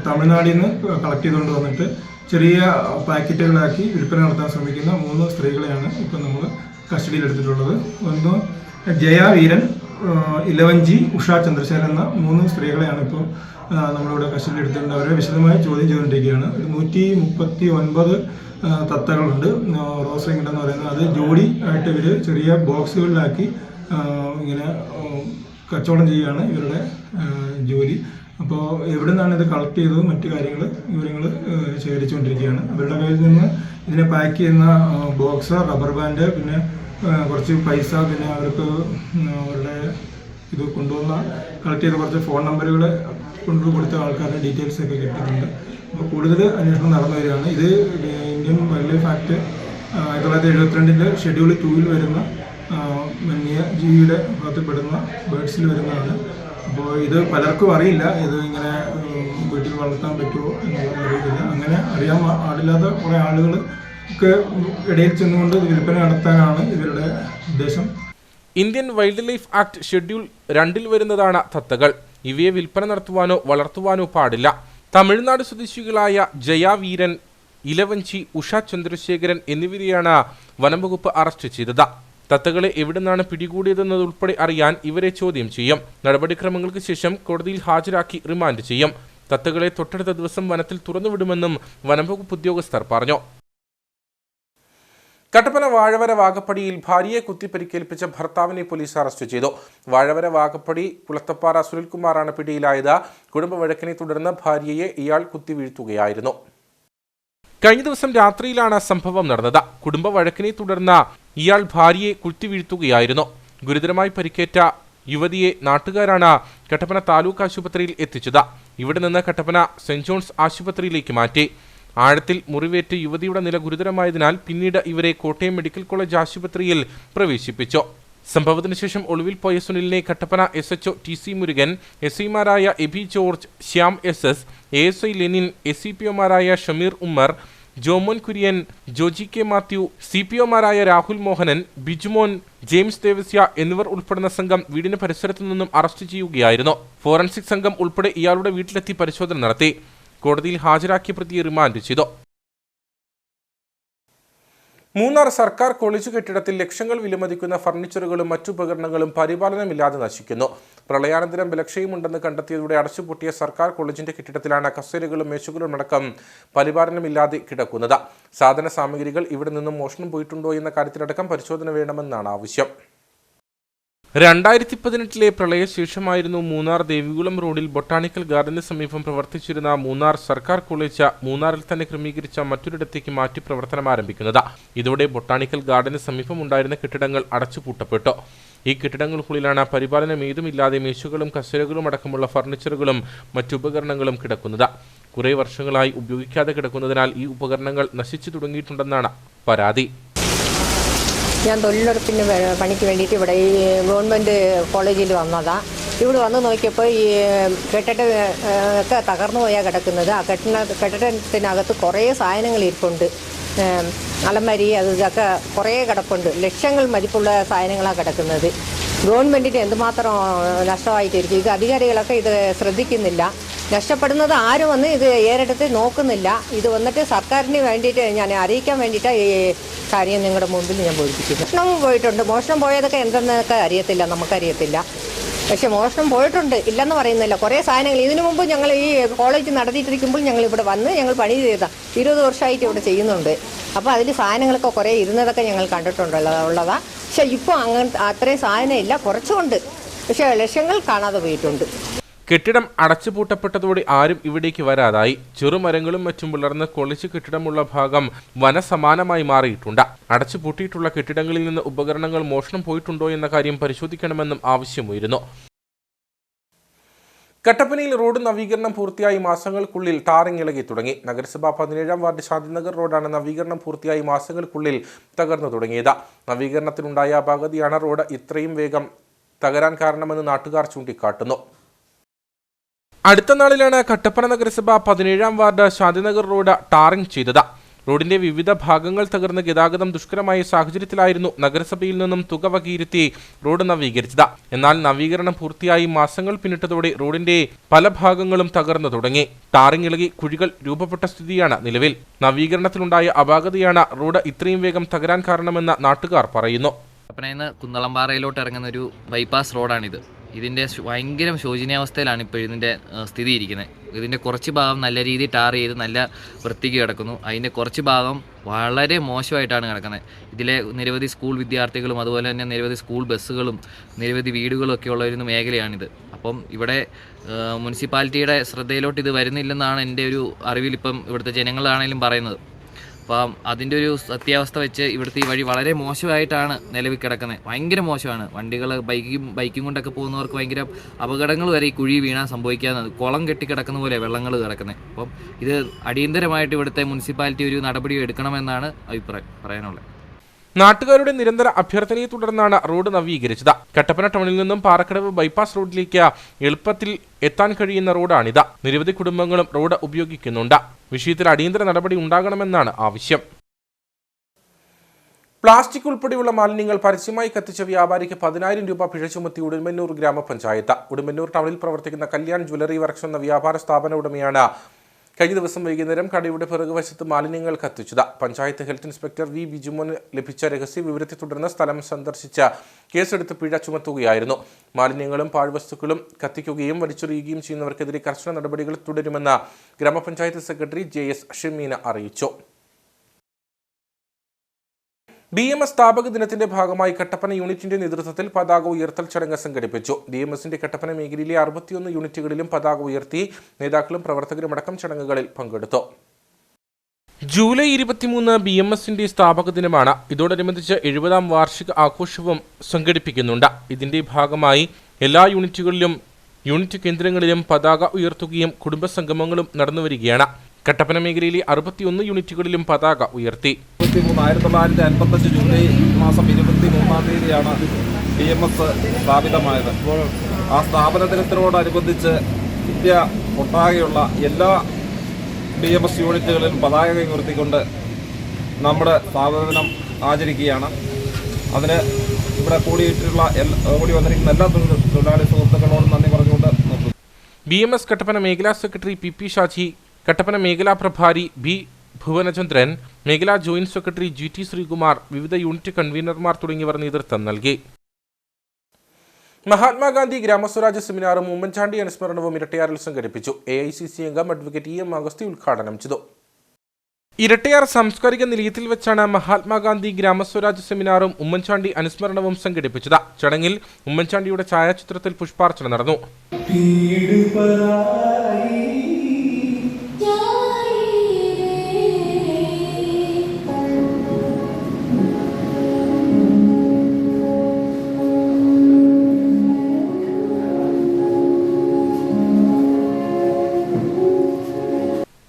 തമിഴ്നാട്ടിൽ നിന്ന് കളക്ട് ചെയ്തുകൊണ്ട് വന്നിട്ട് ചെറിയ പാക്കറ്റുകളാക്കി വിൽപ്പന നടത്താൻ ശ്രമിക്കുന്ന 3 സ്ത്രീകളെയാണ് ഇപ്പോൾ നമ്മൾ കസ്റ്റഡിയിലെടുത്തിട്ടുള്ളത്. ഒന്ന് ജയ വീരൻ, ഇലവഞ്ചി, ഉഷ ചന്ദ്രശേഖരൻ എന്ന 3 സ്ത്രീകളെയാണ് ഇപ്പോൾ നമ്മളിവിടെ കസ്റ്റഡിയിലെടുത്തിട്ടുണ്ട്. അവരെ വിശദമായി ചോദ്യം ചെയ്തുകൊണ്ടിരിക്കുകയാണ്. 139 തത്തകളുണ്ട്. റോസ് വിങ്ഡ് എന്ന് പറയുന്നത് അത് ജോഡി ആയിട്ട് ഇവർ ചെറിയ ബോക്സുകളിലാക്കി ഇങ്ങനെ കച്ചവടം ചെയ്യുകയാണ് ഇവരുടെ ജോലി. അപ്പോൾ എവിടെ നിന്നാണ് ഇത് കളക്ട് ചെയ്തത് മറ്റു വിവരങ്ങൾ ശേഖരിച്ചുകൊണ്ടിരിക്കുകയാണ്. അവരുടെ കയ്യിൽ നിന്ന് ഇതിനെ പാക്ക് ചെയ്യുന്ന ബോക്സ്, റബ്ബർ ബാൻഡ്, പിന്നെ കുറച്ച് പൈസ, പിന്നെ അവർക്ക് അവരുടെ ഇത് കൊണ്ടുവന്ന കളക്ട് ചെയ്ത കുറച്ച് ഫോൺ നമ്പറുകൾ കൊണ്ടുകൊടുത്ത ആൾക്കാരുടെ ഡീറ്റെയിൽസ് ഒക്കെ കിട്ടുന്നുണ്ട്. അപ്പോൾ കൂടുതൽ അന്വേഷണം നടന്നു വരികയാണ്. ഇത് Indian wild life act 1972 schedule 2 വരുന്ന വന്യജീവിയുടെ ഭാഗത്തിൽപ്പെടുന്ന ബേഡ്സിൽ വരുന്നതാണ്. അപ്പോൾ ഇത് പലർക്കും അറിയില്ല, ഇത് ഇങ്ങനെ വീട്ടിൽ വളർത്താൻ പറ്റുമോ എന്നുള്ളത് അറിയില്ല. അങ്ങനെ അറിയാൻ പാടില്ലാത്ത കുറേ ആളുകൾക്ക് ഇടയിൽ ചെന്നുകൊണ്ട് വിൽപ്പന നടത്താനാണ് ഇവരുടെ ഉദ്ദേശം. Indian wild life act schedule 2 വരുന്നതാണ് തത്തകൾ. ഇവയെ വിൽപ്പന നടത്തുവാനോ വളർത്തുവാനോ പാടില്ല. തമിഴ്നാട് സ്വദേശികളായ ജയ വീരൻ, ഇലവഞ്ചി, ഉഷ ചന്ദ്രശേഖരൻ എന്നിവരെയാണ് വനംവകുപ്പ് അറസ്റ്റ് ചെയ്തത്. തത്തകളെ എവിടെ നിന്നാണ് പിടികൂടിയതെന്നതുൾപ്പെടെ അറിയാൻ ഇവരെ ചോദ്യം ചെയ്യും. നടപടിക്രമങ്ങൾക്ക് ശേഷം കോടതിയിൽ ഹാജരാക്കി റിമാൻഡ് ചെയ്യും. തത്തകളെ തൊട്ടടുത്ത ദിവസം വനത്തിൽ തുറന്നുവിടുമെന്നും വനംവകുപ്പ് ഉദ്യോഗസ്ഥർ പറഞ്ഞു. കട്ടപ്പന വാഴവര വാകപ്പടിയിൽ ഭാര്യയെ കുത്തി പരിക്കേൽപ്പിച്ച ഭർത്താവിനെ പോലീസ് അറസ്റ്റ് ചെയ്തു. വാഴവര വാകപ്പടി കുളത്തപ്പാറ സുനിൽകുമാറാണ് പിടിയിലായത്. കുടുംബ വഴക്കിനെ തുടർന്ന് ഭാര്യയെ ഇയാൾ കുത്തി വീഴ്ത്തുകയായിരുന്നു. കഴിഞ്ഞ ദിവസം രാത്രിയിലാണ് സംഭവം നടന്നത്. കുടുംബ വഴക്കിനെ തുടർന്ന് ഇയാൾ ഭാര്യയെ കുത്തിവീഴ്ത്തുകയായിരുന്നു. ഗുരുതരമായി പരിക്കേറ്റ യുവതിയെ നാട്ടുകാരാണ് കട്ടപ്പന താലൂക്ക് ആശുപത്രിയിൽ എത്തിച്ചത്. ഇവിടെ നിന്ന് കട്ടപ്പന സെന്റ് ജോൺസ് ആശുപത്രിയിലേക്ക് മാറ്റി. ആഴത്തിൽ മുറിവേറ്റ് യുവതിയുടെ നില ഗുരുതരമായതിനാൽ പിന്നീട് ഇവരെ കോട്ടയം മെഡിക്കൽ കോളേജ് ആശുപത്രിയിൽ പ്രവേശിപ്പിച്ചു. സംഭവത്തിന് ശേഷം ഒളിവിൽ പോയ സുനിലിനെ കട്ടപ്പന SHO TC മുരുകൻ, SIമാരായ എബി ജോർജ്, ശ്യാം SS, ASI ലെനിൻ, SCPOമാരായ ഷമീർ ഉമ്മർ, ജോമോൻ കുര്യൻ, ജോജി കെ മാത്യു, CPOമാരായ രാഹുൽ മോഹനൻ, ബിജുമോൻ, ജെയിംസ് ദേവസ്യ എന്നിവർ ഉൾപ്പെടുന്ന സംഘം വീടിന് പരിസരത്തു നിന്നും അറസ്റ്റ് ചെയ്യുകയായിരുന്നു. ഫോറൻസിക് സംഘം ഉൾപ്പെടെ ഇയാളുടെ വീട്ടിലെത്തി പരിശോധന നടത്തി. കോടതിയിൽ ഹാജരാക്കിയ പ്രതിയെ റിമാൻഡ് ചെയ്തു. മൂന്നാർ സർക്കാർ കോളേജ് കെട്ടിടത്തിൽ ലക്ഷങ്ങൾ വിലമതിക്കുന്ന ഫർണിച്ചറുകളും മറ്റുപകരണങ്ങളും പരിപാലനമില്ലാതെ നശിക്കുന്നു. പ്രളയാനന്തരം ബലക്ഷയമുണ്ടെന്ന് കണ്ടെത്തിയതോടെ അടച്ചുപൂട്ടിയ സർക്കാർ കോളേജിന്റെ കെട്ടിടത്തിലാണ് കസേരകളും മേശകളും അടക്കം പരിപാലനമില്ലാതെ കിടക്കുന്നത്. സാധന സാമഗ്രികൾ ഇവിടെ നിന്നും മോഷണം പോയിട്ടുണ്ടോ എന്ന കാര്യത്തിലടക്കം പരിശോധന വേണമെന്നാണ് ആവശ്യം. 2018 പ്രളയശേഷമായിരുന്നു മൂന്നാർ ദേവികുളം റോഡിൽ ബൊട്ടാണിക്കൽ ഗാർഡന് സമീപം പ്രവർത്തിച്ചിരുന്ന മൂന്നാർ സർക്കാർ കോളേജ് മൂന്നാറിൽ തന്നെ ക്രമീകരിച്ച മറ്റൊരിടത്തേക്ക് മാറ്റി പ്രവർത്തനം ആരംഭിക്കുന്നത്. ഇതോടെ ബൊട്ടാണിക്കൽ ഗാർഡന് സമീപം ഉണ്ടായിരുന്ന കെട്ടിടങ്ങൾ അടച്ചുപൂട്ടപ്പെട്ടു. ഈ കെട്ടിടങ്ങൾക്കുള്ളിലാണ് പരിപാലനം ഏതുമില്ലാതെ മേശകളും കസേരകളും അടക്കമുള്ള ഫർണിച്ചറുകളും മറ്റുപകരണങ്ങളും കിടക്കുന്നത്. കുറേ വർഷങ്ങളായി ഉപയോഗിക്കാതെ കിടക്കുന്നതിനാൽ ഈ ഉപകരണങ്ങൾ നശിച്ചു തുടങ്ങിയിട്ടുണ്ടെന്നാണ് പരാതി. ഞാൻ തൊഴിലുറപ്പിന് പണിക്ക് വേണ്ടിയിട്ട് ഇവിടെ ഈ ഗവൺമെൻറ് കോളേജിൽ വന്നതാണ്. ഇവിടെ വന്ന് നോക്കിയപ്പോൾ ഈ കെട്ടിടമൊക്കെ തകർന്നു പോയാൽ കിടക്കുന്നത്. ആ കെട്ടിടത്തിനകത്ത് കുറേ സാധനങ്ങൾ ഇരിപ്പുണ്ട്. അലമാരി ഇതൊക്കെ കുറേ കിടപ്പുണ്ട്. ലക്ഷങ്ങൾ മതിപ്പുള്ള സാധനങ്ങളാണ് കിടക്കുന്നത്. ഗവൺമെൻറ്റിന് എന്തുമാത്രം നഷ്ടമായിട്ടിരിക്കും. ഇത് അധികാരികളൊക്കെ ഇത് ശ്രദ്ധിക്കുന്നില്ല. നഷ്ടപ്പെടുന്നത് ആരും വന്ന് ഇത് ഏറെടുത്ത് നോക്കുന്നില്ല. ഇത് വന്നിട്ട് സർക്കാരിന് വേണ്ടിയിട്ട് ഞാൻ അറിയിക്കാൻ വേണ്ടിയിട്ടാണ് ഈ കാര്യം നിങ്ങളുടെ മുമ്പിൽ ഞാൻ ബോധിപ്പിക്കുന്നത്. മോഷണം പോയിട്ടുണ്ട്. മോഷണം പോയതൊക്കെ എന്തെന്നൊക്കെ അറിയത്തില്ല, നമുക്കറിയത്തില്ല. പക്ഷെ മോഷണം പോയിട്ടുണ്ട്, ഇല്ലെന്ന് പറയുന്നില്ല. കുറേ സാധനങ്ങൾ ഇതിനു മുമ്പ് ഞങ്ങൾ ഈ കോളേജ് നടത്തിയിട്ടിരിക്കുമ്പോൾ ഞങ്ങൾ ഇവിടെ വന്ന് ഞങ്ങൾ പണി ചെയ്ത 20 വർഷമായിട്ട് ഇവിടെ ചെയ്യുന്നുണ്ട്. അപ്പോൾ അതിൽ സാധനങ്ങളൊക്കെ കുറേ ഇരുന്നതൊക്കെ ഞങ്ങൾ കണ്ടിട്ടുള്ളതാണ്. പക്ഷെ ഇപ്പോൾ അത്രയും സാധനം ഇല്ല, കുറച്ചുകൊണ്ട്. പക്ഷെ ലക്ഷങ്ങൾ കാണാതെ പോയിട്ടുണ്ട്. കെട്ടിടം അടച്ചുപൂട്ടപ്പെട്ടതോടെ ആരും ഇവിടേക്ക് വരാതായി. ചെറുമരങ്ങളും മറ്റും വളർന്ന് കോളേജ് കെട്ടിടമുള്ള ഭാഗം വനസമാനമായി മാറിയിട്ടുണ്ട്. അടച്ചുപൂട്ടിയിട്ടുള്ള കെട്ടിടങ്ങളിൽ നിന്ന് ഉപകരണങ്ങൾ മോഷണം പോയിട്ടുണ്ടോ എന്ന കാര്യം പരിശോധിക്കണമെന്നും ആവശ്യമുയരുന്നു. കട്ടപ്പനയിൽ റോഡ് നവീകരണം പൂർത്തിയായി മാസങ്ങൾക്കുള്ളിൽ ടാറിംഗ് ഇളകി തുടങ്ങി. നഗരസഭ 17-ാം വാർഡ് ശാന്തിനഗർ റോഡാണ് നവീകരണം പൂർത്തിയായി മാസങ്ങൾക്കുള്ളിൽ തകർന്നു തുടങ്ങിയത്. നവീകരണത്തിനുണ്ടായ അപാകതയാണ് റോഡ് ഇത്രയും വേഗം തകരാൻ കാരണമെന്ന് നാട്ടുകാർ ചൂണ്ടിക്കാട്ടുന്നു. അടുത്ത നാളിലാണ് കട്ടപ്പന നഗരസഭ 17-ാം വാർഡ് ശാന്തിനഗർ റോഡ് ടാറിംഗ് ചെയ്തത്. റോഡിന്റെ വിവിധ ഭാഗങ്ങൾ തകർന്ന് ഗതാഗതം ദുഷ്കരമായ സാഹചര്യത്തിലായിരുന്നു നഗരസഭയിൽ നിന്നും തുക വകയിരുത്തി റോഡ് നവീകരിച്ചത്. എന്നാൽ നവീകരണം പൂർത്തിയായി മാസങ്ങൾ പിന്നിട്ടതോടെ റോഡിന്റെ പല ഭാഗങ്ങളും തകർന്നു തുടങ്ങി. ടാറിംഗ് ഇളകി കുഴികൾ രൂപപ്പെട്ട സ്ഥിതിയാണ് നിലവിൽ. നവീകരണത്തിലുണ്ടായ അപാകതയാണ് റോഡ് ഇത്രയും വേഗം തകരാൻ കാരണമെന്ന് നാട്ടുകാർ പറയുന്നു. കട്ടപ്പനയിൽ നിന്ന് കുന്നളംപാറയിലോട്ട് ഇറങ്ങുന്ന ഒരു ബൈപ്പാസ് റോഡാണിത്. ഇതിൻ്റെ ഭയങ്കര ശോചനീയാവസ്ഥയിലാണ് ഇപ്പോൾ ഇതിൻ്റെ സ്ഥിതി ഇരിക്കുന്നത്. ഇതിൻ്റെ കുറച്ച് ഭാഗം നല്ല രീതിയിൽ ടാർ ചെയ്ത് നല്ല വൃത്തിക്ക് കിടക്കുന്നു. അതിൻ്റെ കുറച്ച് ഭാഗം വളരെ മോശമായിട്ടാണ് കിടക്കുന്നത്. ഇതിലെ നിരവധി സ്കൂൾ വിദ്യാർത്ഥികളും അതുപോലെ തന്നെ നിരവധി സ്കൂൾ ബസ്സുകളും നിരവധി വീടുകളും ഒക്കെ ഉള്ള ഒരു മേഖലയാണിത്. അപ്പം ഇവിടെ മുനിസിപ്പാലിറ്റിയുടെ ശ്രദ്ധയിലോട്ട് ഇത് വരുന്നില്ലെന്നാണ് എൻ്റെ ഒരു അറിവിൽ ഇപ്പം ഇവിടുത്തെ ജനങ്ങളാണെങ്കിലും പറയുന്നത്. അപ്പം അതിൻ്റെ ഒരു സത്യാവസ്ഥ വെച്ച് ഇവിടുത്തെ ഈ വഴി വളരെ മോശമായിട്ടാണ് നിലവിൽ കിടക്കുന്നത്. ഭയങ്കര മോശമാണ്. വണ്ടികൾ ബൈക്കും കൊണ്ടൊക്കെ പോകുന്നവർക്ക് ഭയങ്കര അപകടങ്ങൾ വരെ ഈ കുഴി വീണാൽ സംഭവിക്കാവുന്നത്. കുളം കെട്ടിക്കിടക്കുന്ന പോലെ വെള്ളങ്ങൾ കിടക്കുന്നത്. അപ്പം ഇത് അടിയന്തരമായിട്ട് ഇവിടുത്തെ മുനിസിപ്പാലിറ്റി ഒരു നടപടി എടുക്കണമെന്നാണ് പറയാനുള്ളത്. നാട്ടുകാരുടെ നിരന്തര അഭ്യർത്ഥനയെ തുടർന്നാണ് റോഡ് നവീകരിച്ചത്. കട്ടപ്പന ടൗണിൽ നിന്നും പാറക്കടവ് ബൈപ്പാസ് റോഡിലേക്ക് എളുപ്പത്തിൽ എത്താൻ കഴിയുന്ന റോഡാണിത്. നിരവധി കുടുംബങ്ങളും റോഡ് ഉപയോഗിക്കുന്നുണ്ട്. വിഷയത്തിൽ അടിയന്തര നടപടി ഉണ്ടാകണമെന്നാണ് ആവശ്യം. പ്ലാസ്റ്റിക് ഉൾപ്പെടെയുള്ള മാലിന്യങ്ങൾ പരസ്യമായി കത്തിച്ച വ്യാപാരിക്ക് 10,000 രൂപ പിഴ ചുമത്തി ഉടുമ്പന്നൂർ ഗ്രാമപഞ്ചായത്ത്. ഉടുമ്പന്നൂർ ടൗണിൽ പ്രവർത്തിക്കുന്ന കല്യാൺ ജ്വല്ലറി വർക്ക്സ് എന്ന വ്യാപാര സ്ഥാപന ഉടമയാണ് കഴിഞ്ഞ ദിവസം വൈകുന്നേരം കടയുടെ പിറകുവശത്ത് മാലിന്യങ്ങൾ കത്തിച്ചത്. പഞ്ചായത്ത് ഹെൽത്ത് ഇൻസ്പെക്ടർ വി ബിജുമോന് ലഭിച്ച രഹസ്യ വിവരത്തെ തുടർന്ന് സ്ഥലം സന്ദർശിച്ച് കേസെടുത്ത് പിഴ ചുമത്തുകയായിരുന്നു. മാലിന്യങ്ങളും പാഴ്വസ്തുക്കളും കത്തിക്കുകയും വലിച്ചെറിയുകയും ചെയ്യുന്നവർക്കെതിരെ കർശന നടപടികൾ തുടരുമെന്ന് ഗ്രാമപഞ്ചായത്ത് സെക്രട്ടറി JS ഷമീന അറിയിച്ചു. DMS സ്ഥാപക ദിനത്തിന്റെ ഭാഗമായി കട്ടപ്പന യൂണിറ്റിന്റെ നേതൃത്വത്തിൽ പതാക ഉയർത്തൽ ചടങ്ങ് സംഘടിപ്പിച്ചു. DMSന്റെ കട്ടപ്പന മേഖലയിലെ 61 യൂണിറ്റുകളിലും പതാക ഉയർത്തി. നേതാക്കളും പ്രവർത്തകരുമടക്കം ചടങ്ങുകളിൽ പങ്കെടുത്തു. ജൂലൈ 23 BMSന്റെ സ്ഥാപക ദിനമാണ്. ഇതോടനുബന്ധിച്ച് 70ാം വാർഷിക ആഘോഷവും സംഘടിപ്പിക്കുന്നുണ്ട്. ഇതിന്റെ ഭാഗമായി എല്ലാ യൂണിറ്റുകളിലും യൂണിറ്റ് കേന്ദ്രങ്ങളിലും പതാക ഉയർത്തുകയും കുടുംബസംഗമങ്ങളും നടന്നുവരികയാണ്. കട്ടപ്പന മേഖലയിലെ 61 യൂണിറ്റുകളിലും പതാക ഉയർത്തി. 1955 ജൂലൈ മാസം 23-ാം തീയതിയാണ് DMS സ്ഥാപിതമായത്. ആ സ്ഥാപന ദിനത്തിനോടനുബന്ധിച്ച് ഇന്ത്യ ഒട്ടാകെയുള്ള എല്ലാ DMS യൂണിറ്റുകളിലും പതാക ഉയർത്തിക്കൊണ്ട് നമ്മുടെ സ്ഥാപന ദിനം ആചരിക്കുകയാണ്. അതിന് ഇവിടെ കൂടി വന്നിരിക്കുന്ന എല്ലാ തൊഴിലാളി സുഹൃത്തുക്കളോടും നന്ദി പറഞ്ഞുകൊണ്ട് നിർത്തുന്നു. BMS കട്ടപ്പന മേഖലാ സെക്രട്ടറി PP ഷാജി, കട്ടപ്പന മേഖലാ പ്രഭാരി B ഭുവനചന്ദ്രൻ, മേഖലാ ജോയിന്റ് സെക്രട്ടറി GT ശ്രീകുമാർ, വിവിധ യൂണിറ്റ് കൺവീനർമാർ തുടങ്ങിയവർ നേതൃത്വം നൽകി. മഹാത്മാഗാന്ധി ഗ്രാമസ്വരാജ് സെമിനാറും ഉമ്മൻചാണ്ടി അനുസ്മരണവും ഇരട്ടയാറിൽ സംഘടിപ്പിച്ചു. AICC അംഗം അഡ്വക്കേറ്റ് EM അഗസ്തി ഉദ്ഘാടനം ചെയ്തു. ഇരട്ടയാർ സാംസ്കാരിക നിലയത്തിൽ വെച്ചാണ് മഹാത്മാഗാന്ധി ഗ്രാമസ്വരാജ് സെമിനാറും ഉമ്മൻചാണ്ടി അനുസ്മരണവും സംഘടിപ്പിച്ചത്. ചടങ്ങിൽ ഉമ്മൻചാണ്ടിയുടെ ഛായാചിത്രത്തിൽ പുഷ്പാർച്ചന നടന്നു.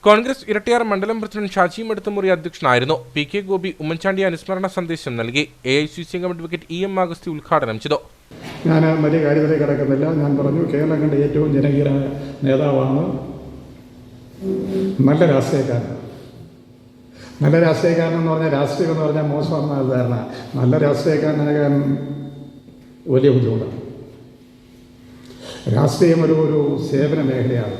കോൺഗ്രസ് ഇരട്ടയാർ മണ്ഡലം പ്രസിഡന്റ് ഷാജി മടുത്തുമുറി അധ്യക്ഷനായിരുന്നു. PK ഗോപി ഉമ്മൻചാണ്ടി അനുസ്മരണ സന്ദേശം നൽകി. AICC അംഗം അഡ്വക്കേറ്റ് EM അഗസ്തി ഉദ്ഘാടനം ചെയ്തു. ഞാൻ വലിയ കാര്യത്തിലേക്ക് കിടക്കുന്നില്ല. ഞാൻ പറഞ്ഞു, കേരളം കണ്ട ഏറ്റവും ജനകീയ നേതാവാണ്. നല്ല രാഷ്ട്രീയക്കാരൻ. നല്ല രാഷ്ട്രീയക്കാരനെന്ന് പറഞ്ഞാൽ രാഷ്ട്രീയം എന്ന് പറഞ്ഞാൽ മോശമാണെന്നാണ് ധാരണ. നല്ല രാഷ്ട്രീയക്കാരനാകാൻ വലിയ ബുദ്ധിമുട്ടാണ്. രാഷ്ട്രീയം ഒരു സേവന മേഖലയാണ്.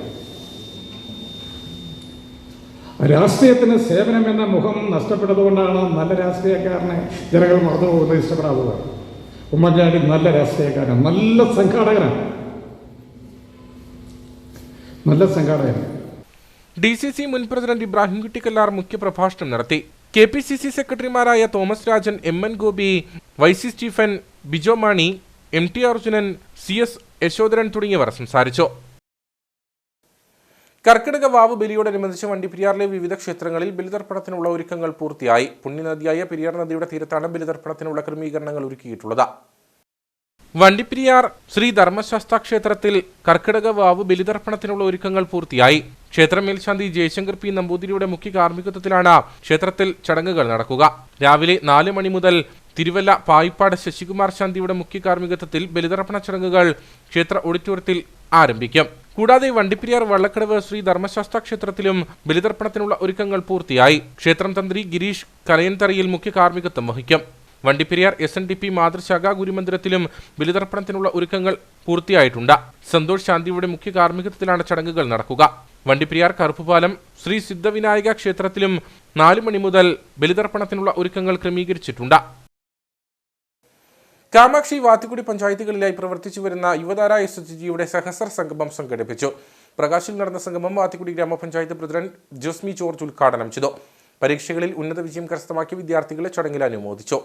രാഷ്ട്രീയത്തിന് സേവനം എന്ന മുഖം നഷ്ടപ്പെട്ടതുകൊണ്ടാണ് നല്ല രാഷ്ട്രീയക്കാരനെ ജനങ്ങൾ മറന്നു പോകുന്നത്, ഇഷ്ടപ്പെടാത്തത്. ഉമ്മൻചാണ്ടി നല്ല രാഷ്ട്രീയക്കാരൻ, നല്ല സംഘാടകനാണ്. DCC മുൻ പ്രസിഡന്റ് ഇബ്രാഹിംകുട്ടി കല്ലാർ മുഖ്യപ്രഭാഷണം നടത്തി. KPCC സെക്രട്ടറിമാരായ Thomas Rajan, MN Gopi, YC Stephen, Bijo Mani, MT Arjunan, CS Yashodharan തുടങ്ങിയവർ സംസാരിച്ചു. കർക്കിടക വാവ് ബലിയോടനുബന്ധിച്ച് വണ്ടിപ്പെരിയാറിലെ വിവിധ ക്ഷേത്രങ്ങളിൽ ബലിതർപ്പണത്തിനുള്ള ഒരുക്കങ്ങൾ പൂർത്തിയായി. പുണ്യനദിയായ പെരിയാർ നദിയുടെ തീരത്താണ് ബലിതർപ്പണത്തിനുള്ള ക്രമീകരണങ്ങൾ ഒരുക്കിയിട്ടുള്ളത്. വണ്ടിപ്പെരിയാർ ശ്രീ ധർമ്മശാസ്ത്ര ക്ഷേത്രത്തിൽ കർക്കിടക വാവ് ബലിതർപ്പണത്തിനുള്ള ഒരുക്കങ്ങൾ പൂർത്തിയായി. ക്ഷേത്ര മേൽശാന്തി ജയശങ്കർ P നമ്പൂതിരിയുടെ മുഖ്യ കാർമ്മികത്വത്തിലാണ് ക്ഷേത്രത്തിൽ ചടങ്ങുകൾ നടക്കുക. രാവിലെ 4 മണി മുതൽ തിരുവല്ല പായിപ്പാട് ശശികുമാർ ശാന്തിയുടെ മുഖ്യ കാർമ്മികത്വത്തിൽ ബലിതർപ്പണ ചടങ്ങുകൾ ക്ഷേത്ര ഓഡിറ്റോറിയത്തിൽ ആരംഭിക്കും. കൂടാതെ വണ്ടിപ്പെരിയാർ വള്ളക്കടവ് ശ്രീ ധർമ്മശാസ്ത്ര ക്ഷേത്രത്തിലും ബലിതർപ്പണത്തിനുള്ള ഒരുക്കങ്ങൾ പൂർത്തിയായി. ക്ഷേത്രം തന്ത്രി ഗിരീഷ് കലയൻതറയിൽ മുഖ്യ കാർമ്മികത്വം വഹിക്കും. വണ്ടിപ്പെരിയാർ SNDP മാതൃശാഖാ ഗുരുമന്ദിരത്തിലും ബലിതർപ്പണത്തിനുള്ള ഒരുക്കങ്ങൾ പൂർത്തിയായിട്ടുണ്ട്. സന്തോഷ് ശാന്തിയുടെ മുഖ്യ കാർമ്മികത്വത്തിലാണ് ചടങ്ങുകൾ നടക്കുക. വണ്ടിപ്പെരിയാർ കറുപ്പുപാലം ശ്രീ സിദ്ധവിനായക ക്ഷേത്രത്തിലും 4 മണി മുതൽ ബലിതർപ്പണത്തിനുള്ള ഒരുക്കങ്ങൾ ക്രമീകരിച്ചിട്ടുണ്ട്. കാമാക്ഷി വാത്തിക്കുടി പഞ്ചായത്തുകളിലായി പ്രവർത്തിച്ചു വരുന്ന യുവതാര SHGയുടെ സഹസ്ര സംഗമം സംഘടിപ്പിച്ചു. പ്രകാശിൽ നടന്ന സംഗമം വാത്തിക്കുടി ഗ്രാമപഞ്ചായത്ത് പ്രസിഡന്റ് ജോസ്മി ജോർജ് ഉദ്ഘാടനം ചെയ്തു. പരീക്ഷകളിൽ ഉന്നത വിജയം കരസ്ഥമാക്കിയ വിദ്യാർത്ഥികളെ ചടങ്ങിൽ അനുമോദിച്ചു.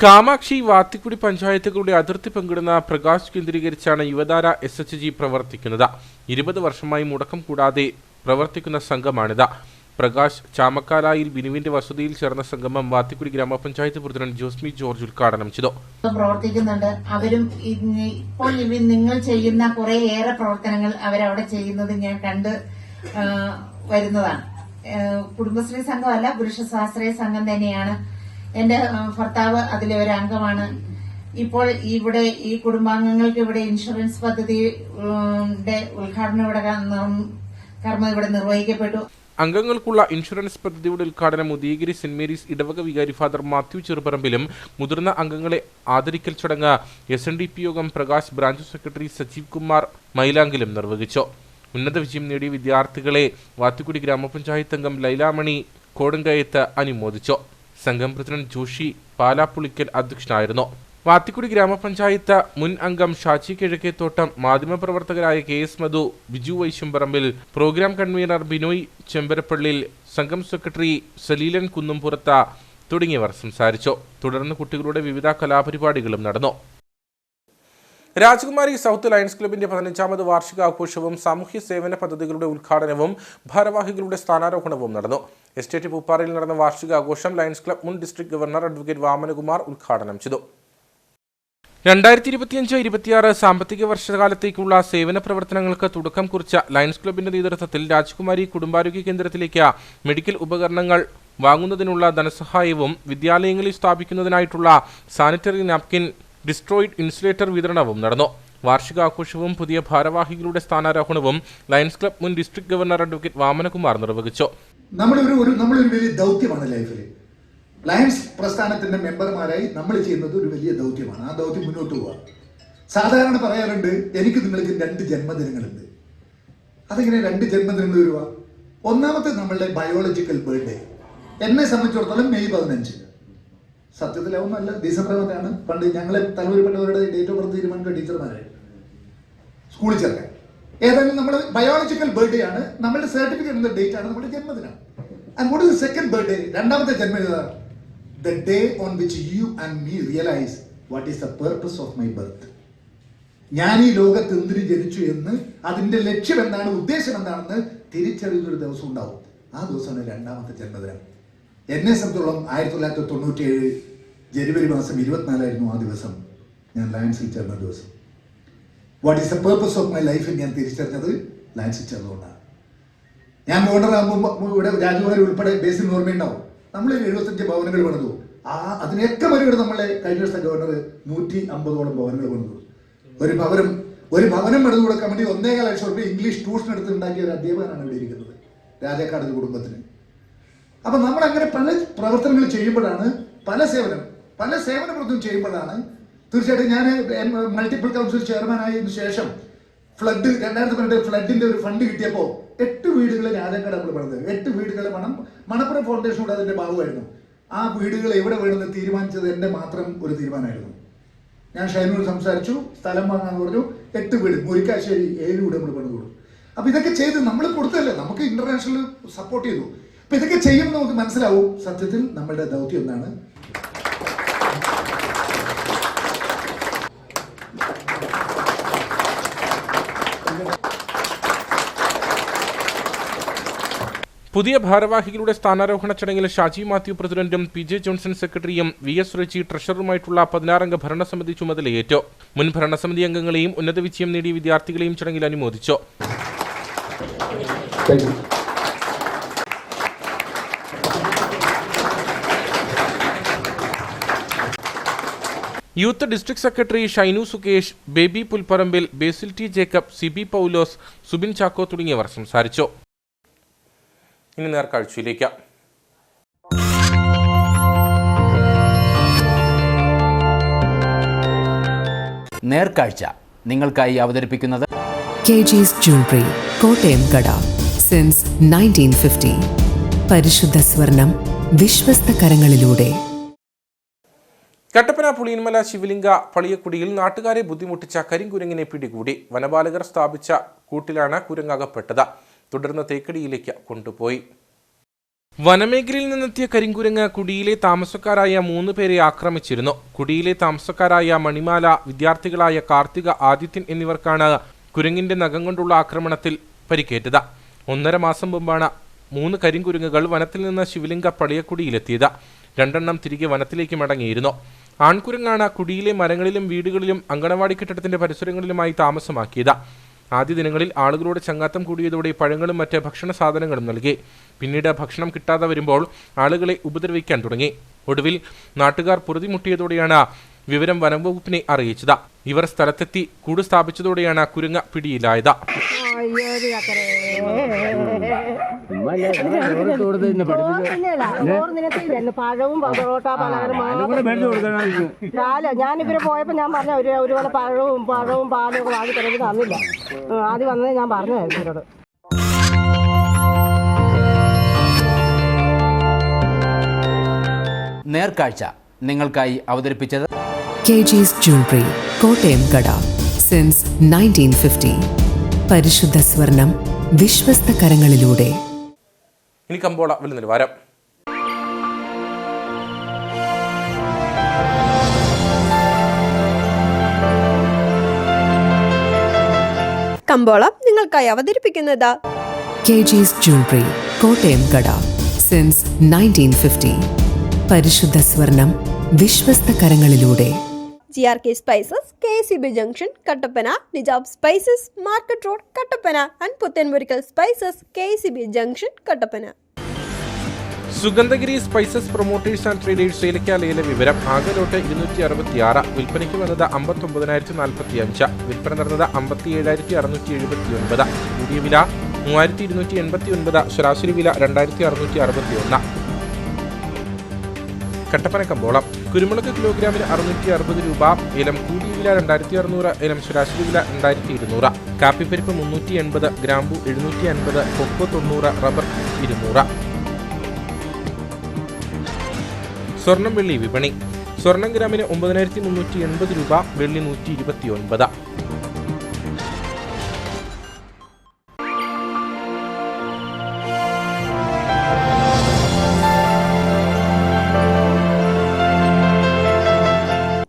കാമാക്ഷി വാത്തിക്കുടി പഞ്ചായത്തുകളുടെ അതിർത്തി പങ്കിടുന്ന പ്രകാശ് കേന്ദ്രീകരിച്ചാണ് യുവതാര SHG പ്രവർത്തിക്കുന്നത്. 20 വർഷമായി മുടക്കം കൂടാതെ പ്രവർത്തിക്കുന്ന സംഘമാണിത്. പ്രകാശ് ചാമക്കാലായിൽ ബിനുവിന്റെ വസതിയിൽ ചേർന്ന സംഗമം വാത്തിക്കുടി ഗ്രാമപഞ്ചായത്ത് പ്രസിഡന്റ് ജോസ്മി ജോർജ് ഉദ്ഘാടനം ചെയ്തു. പ്രവർത്തിക്കുന്നുണ്ട്. അവരും ഇപ്പോൾ നിങ്ങൾ ചെയ്യുന്ന കുറേയേറെ പ്രവർത്തനങ്ങൾ അവരവിടെ ചെയ്യുന്നത് ഞാൻ കണ്ട് വരുന്നതാണ്. കുടുംബശ്രീ സംഘമല്ല, പുരുഷ സ്വാശ്രയ സംഘം തന്നെയാണ്. എന്റെ ഭർത്താവ് അതിലെ ഒരു അംഗമാണ്. ഇപ്പോൾ ഇവിടെ ഈ കുടുംബാംഗങ്ങൾക്ക് ഇവിടെ ഇൻഷുറൻസ് പദ്ധതിയുടെ ഉദ്ഘാടനം ഇവിടെ നിർവഹിക്കപ്പെട്ടു. അംഗങ്ങൾക്കുള്ള ഇൻഷുറൻസ് പദ്ധതിയുടെ ഉദ്ഘാടനം ഉദയഗിരി സെന്റ് മേരീസ് ഇടവക വികാരി ഫാദർ മാത്യു ചെറുപറമ്പിലും മുതിർന്ന അംഗങ്ങളെ ആദരിക്കൽ ചടങ്ങ് SNDP യോഗം പ്രകാശ് ബ്രാഞ്ച് സെക്രട്ടറി സജീവ് കുമാർ മൈലാങ്കിലും നിർവഹിച്ചു. ഉന്നത വിജയം നേടിയ വിദ്യാർത്ഥികളെ വാത്തിക്കുടി ഗ്രാമപഞ്ചായത്ത് അംഗം ലൈലാമണി കോടങ്കയത്ത് അനുമോദിച്ചു. സംഘം പ്രസിഡന്റ് ജോഷി പാലാപ്പുളിക്കൽ അധ്യക്ഷനായിരുന്നു. വാത്തിക്കുടി ഗ്രാമപഞ്ചായത്ത് മുൻ അംഗം ഷാജി കിഴക്കേത്തോട്ടം, മാധ്യമപ്രവർത്തകരായ KS മധു, ബിജു വൈശുംപറമ്പിൽ, പ്രോഗ്രാം കൺവീനർ ബിനോയ് ചെമ്പരപ്പള്ളിൽ, സംഘം സെക്രട്ടറി സലീലൻ കുന്നുംപുറത്ത് തുടങ്ങിയവർ സംസാരിച്ചു. തുടർന്ന് കുട്ടികളുടെ വിവിധ കലാപരിപാടികളും നടന്നു. രാജകുമാരി സൗത്ത് ലയൺസ് ക്ലബിന്റെ 15ാമത് വാർഷികാഘോഷവും സാമൂഹ്യ സേവന പദ്ധതികളുടെ ഉദ്ഘാടനവും ഭാരവാഹികളുടെ സ്ഥാനാരോഹണവും നടന്നു. എസ്റ്റേറ്റ് പൂപ്പാറയിൽ നടന്ന വാർഷികാഘോഷം ലയൺസ് ക്ലബ് മുൻ ഡിസ്ട്രിക്ട് ഗവർണർ അഡ്വക്കേറ്റ് വാമനകുമാർ ഉദ്ഘാടനം ചെയ്തു. 2025-26 സാമ്പത്തിക വർഷകാലത്തേക്കുള്ള സേവന പ്രവർത്തനങ്ങൾക്ക് തുടക്കം കുറിച്ച ലയൺസ് ക്ലബിന്റെ നേതൃത്വത്തിൽ രാജകുമാരി കുടുംബാരോഗ്യ കേന്ദ്രത്തിലേക്ക് മെഡിക്കൽ ഉപകരണങ്ങൾ വാങ്ങുന്നതിനുള്ള ധനസഹായവും വിദ്യാലയങ്ങളിൽ സ്ഥാപിക്കുന്നതിനായിട്ടുള്ള സാനിറ്ററി നാപ്കിൻ, ഡിസ്ട്രോയിഡ് ഇൻസുലേറ്റർ വിതരണവും നടന്നു. വാർഷികാഘോഷവും പുതിയ ഭാരവാഹികളുടെ സ്ഥാനാരോഹണവും ലയൺസ് ക്ലബ് മുൻ ഡിസ്ട്രിക്ട് ഗവർണർ അഡ്വക്കേറ്റ് വാമനകുമാർ നിർവഹിച്ചു. നമ്മളൊരു വലിയ ദൗത്യമാണ് ലൈഫിൽ. ലയൺസ് പ്രസ്ഥാനത്തിന്റെ മെമ്പർമാരായി നമ്മൾ ചെയ്യുന്നത് ഒരു വലിയ ദൗത്യമാണ്. ആ ദൗത്യം മുന്നോട്ട് പോവുക. സാധാരണ പറയാറുണ്ട്, എനിക്ക് നിങ്ങൾക്ക് 2 ജന്മദിനങ്ങളുണ്ട്. അതെങ്ങനെ 2 ജന്മദിനങ്ങൾ വരുക? ഒന്നാമത്തെ നമ്മളുടെ ബയോളജിക്കൽ ബർത്ത്ഡേ. എന്നെ സംബന്ധിച്ചിടത്തോളം മെയ് 15. സത്യത്തിലാവുന്നല്ല, ഡിസംബർ 1 പണ്ട് ഞങ്ങളെ തലവരിപ്പെട്ടവരുടെ ഡേറ്റ് ഓഫ് ബർത്ത് തീരുമാനിച്ച ടീച്ചർമാരെ സ്കൂളിൽ ചേർക്കാൻ. ഏതായാലും നമ്മൾ ബയോളജിക്കൽ ബർത്ത്ഡേ ആണ്, നമ്മളുടെ സർട്ടിഫിക്കറ്റ് ഡേറ്റ് ആണ് നമ്മുടെ ജന്മദിനം. And what is the second birthday? രണ്ടാമത്തെ ജന്മദിനം, the day on which you and me realize what is the purpose of my birth. ഞാൻ ഈ ലോകത്ത് എന്തിനു ജനിച്ചു എന്ന്, അതിന്റെ ലക്ഷ്യം എന്താണ്, ഉദ്ദേശം എന്താണെന്ന് തിരിച്ചറിയുന്നൊരു ദിവസം ഉണ്ടാവും. ആ ദിവസമാണ് രണ്ടാമത്തെ ജന്മദിനം. എന്നെ സംബന്ധിച്ചോളം 1997 ജനുവരി മാസം 24 ആ ദിവസം ഞാൻ ലയൺസിൽ ചേർന്ന ദിവസം. What is the purpose of my life ഞാൻ തിരിച്ചറിഞ്ഞത് ലയൺസിൽ ചേർന്നുകൊണ്ടാണ്. ഞാൻ ഗവർണറാകുമ്പോൾ ഇവിടെ രാജകുമാരി ഉൾപ്പെടെ ബേസിൽ ഓർമ്മയുണ്ടാവും. നമ്മൾ 75 ഭവനങ്ങൾ പണിതു. അതിനൊക്കെ മറികട നമ്മളെ കഴിഞ്ഞ വർഷം ഗവർണർ 150ഓളം ഭവനങ്ങൾ പണിതു. ഒരു ഭവനം പണിതു കൊടുക്കാൻ വേണ്ടി 1.25 ലക്ഷം രൂപ ഇംഗ്ലീഷ് ട്യൂഷൻ എടുത്ത് ഉണ്ടാക്കിയ ഒരു അധ്യാപകനാണ് ഇവിടെ ഇരിക്കുന്നത്, രാജാക്കാട് കുടുംബത്തിന്. അപ്പൊ നമ്മൾ അങ്ങനെ പല പ്രവർത്തനങ്ങൾ ചെയ്യുമ്പോഴാണ്, പല സേവന പ്രവർത്തനം ചെയ്യുമ്പോഴാണ് തീർച്ചയായിട്ടും ഞാൻ മൾട്ടിപ്പിൾ കൗൺസിൽ ചെയർമാനായതിനു ശേഷം ഫ്ലഡ് 2012 ഫ്ലഡിന്റെ ഒരു ഫണ്ട് കിട്ടിയപ്പോൾ 8 വീടുകൾ രാജാക്കാട് നമ്മൾ പണിത്. 8 വീടുകളെ മണപ്പുറം ഫൗണ്ടേഷൻ കൂടെ അതിന്റെ ഭാഗമായിരുന്നു. ആ വീടുകൾ എവിടെ വേണമെന്ന് തീരുമാനിച്ചത് എൻ്റെ മാത്രം ഒരു തീരുമാനമായിരുന്നു. ഞാൻ ഷൈനോട് സംസാരിച്ചു, സ്ഥലം വാങ്ങാന്ന് പറഞ്ഞു. 8 വീട്, മുരിക്കാശ്ശേരി 7 വീട് നമ്മൾ പണിത് കൊടുത്തു. അപ്പൊ ഇതൊക്കെ ചെയ്ത് നമ്മൾ കൊടുത്തല്ലേ, നമുക്ക് ഇന്റർനാഷണൽ സപ്പോർട്ട് ചെയ്തു. അപ്പൊ ഇതൊക്കെ ചെയ്യുമ്പോൾ നമുക്ക് മനസ്സിലാവും സത്യത്തിൽ നമ്മളുടെ ദൗത്യം എന്താണ്. പുതിയ ഭാരവാഹികളുടെ സ്ഥാനാരോഹണ ചടങ്ങിൽ ഷാജി മാത്യു പ്രസിഡന്റും PJ ജോൺസൺ സെക്രട്ടറിയും VS റെജി ട്രഷററുമായിട്ടുള്ള 16-അംഗ ഭരണസമിതി ചുമതലയേറ്റു. മുൻ ഭരണസമിതി അംഗങ്ങളെയും ഉന്നത വിജയം നേടിയ വിദ്യാർത്ഥികളെയും ചടങ്ങിൽ അനുമോദിച്ചു. Youth district secretary Shainu Sukesh, Baby Pulparambil, Basil T Jacob, CB Paulose, Subin Chacko തുടങ്ങിയവർ സംസാരിച്ചു. ഇനി നേർക്കാഴ്ചയിലേക്ക്. നേർക്കാഴ്ച നിങ്ങൾക്കായി അവതരിപ്പിക്കുന്നത് KG's Jewelry, കോട്ടയം കട. സിൻസ് 1950. പരിശുദ്ധ സ്വർണം വിശ്വസ്ത കരങ്ങളിലൂടെ. കട്ടപ്പന പുളിയന്മല ശിവലിംഗ പളിയക്കുടിയിൽ നാട്ടുകാരെ ബുദ്ധിമുട്ടിച്ച കരിങ്കുരങ്ങിനെ പിടികൂടി. വനപാലകർ സ്ഥാപിച്ച കൂട്ടിലാണ് കുരങ്ങകപ്പെട്ടത്. തുടർന്ന് തേക്കടിയിലേക്ക് കൊണ്ടുപോയി. വനമേഖലയിൽ നിന്നെത്തിയ കരിങ്കുരങ്ങ് കുടിയിലെ താമസക്കാരായ 3 പേരെ ആക്രമിച്ചിരുന്നു. കുടിയിലെ താമസക്കാരായ മണിമാല, വിദ്യാർത്ഥികളായ കാർത്തിക, ആദിത്യൻ എന്നിവർക്കാണ് കുരങ്ങിന്റെ നഖം കൊണ്ടുള്ള ആക്രമണത്തിൽ പരിക്കേറ്റത്. 1.5 മാസം മുമ്പാണ് 3 കരിങ്കുരുങ്ങുകൾ വനത്തിൽ നിന്ന് ശിവലിംഗ പളിയക്കുടിയിലെത്തിയത്. 2 എണ്ണം തിരികെ വനത്തിലേക്ക് മടങ്ങിയിരുന്നു. ആൺകുരങ്ങാണ് കുടിയിലെ മരങ്ങളിലും വീടുകളിലും അങ്കണവാടി കെട്ടിടത്തിന്റെ പരിസരങ്ങളിലുമായി താമസമാക്കിയത്. ആദ്യ ദിനങ്ങളിൽ ആളുകളോട് ചങ്ങാത്തം കൂടിയതോടെ പഴങ്ങളും മറ്റ് ഭക്ഷണ സാധനങ്ങളും നൽകി. പിന്നീട് ഭക്ഷണം കിട്ടാതെ വരുമ്പോൾ ആളുകളെ ഉപദ്രവിക്കാൻ തുടങ്ങി. ഒടുവിൽ നാട്ടുകാർ പൊറുതിമുട്ടിയതോടെയാണ് വിവരം വനംവകുപ്പിനെ അറിയിച്ചത്. ഇവർ സ്ഥലത്തെത്തി കൂട് സ്ഥാപിച്ചതോടെയാണ് കുരങ്ങ പിടിയിലായത്. ഞാൻ ഇവരെ പോയപ്പോ ഞാൻ പറഞ്ഞ ഒരു പോലെ പഴവും പാലും ഒക്കെ വാങ്ങി തരുന്നത് തന്നില്ല. ആദ്യം വന്നത് ഞാൻ പറഞ്ഞായിരുന്നു ഇവരോട്. നേർക്കാഴ്ച നിങ്ങൾക്കായി അവതരിപ്പിച്ചത് KG's Jewelry, കോട്ടയം കട. സിൻസ് 1950. പരിശുദ്ധ സ്വർണം വിശ്വസ്ത കരങ്ങളിലൂടെ. ഇനി കമ്പോള വില നിലവാരം. കമ്പോളം നിങ്ങൾക്കായി അവതരിപ്പിക്കുന്നത് KG's Jewelry, കോട്ടയം കട. സിൻസ് 1950. പരിശുദ്ധ സ്വർണം വിശ്വസ്ത കരങ്ങളിലൂടെ. GRK Spices, KCB Junction, Kattappana. Nijab spices, market road, Kattappana. And Puthenmurickal spices, KCB Junction, Kattappana. Sugandhagiri spices promoters and traders ഏലക്കാലയിലെ വിവരം. ആകെ ലോട്ട് 266. വിൽപ്പനയ്ക്ക് വന്നത് 59,045. വിൽപ്പന നടന്നത് 57,679. കൂടിയ വില 3,289. ശരാശരി വില 2,661. കട്ടപ്പന കമ്പോളം. കുരുമുളക് കിലോഗ്രാമിന് 660 രൂപ. ഏലം കൂടിയ വില 2,600. ഏലം ശരാശരി വില 2,200. കാപ്പിപ്പരിപ്പ് 380. ഗ്രാമ്പു 750. കൊക്കോ 90. റബ്ബർ 200. സ്വർണം വെള്ളി വിപണി. സ്വർണം ഗ്രാമിന് 9,380 രൂപ. വെള്ളി 129.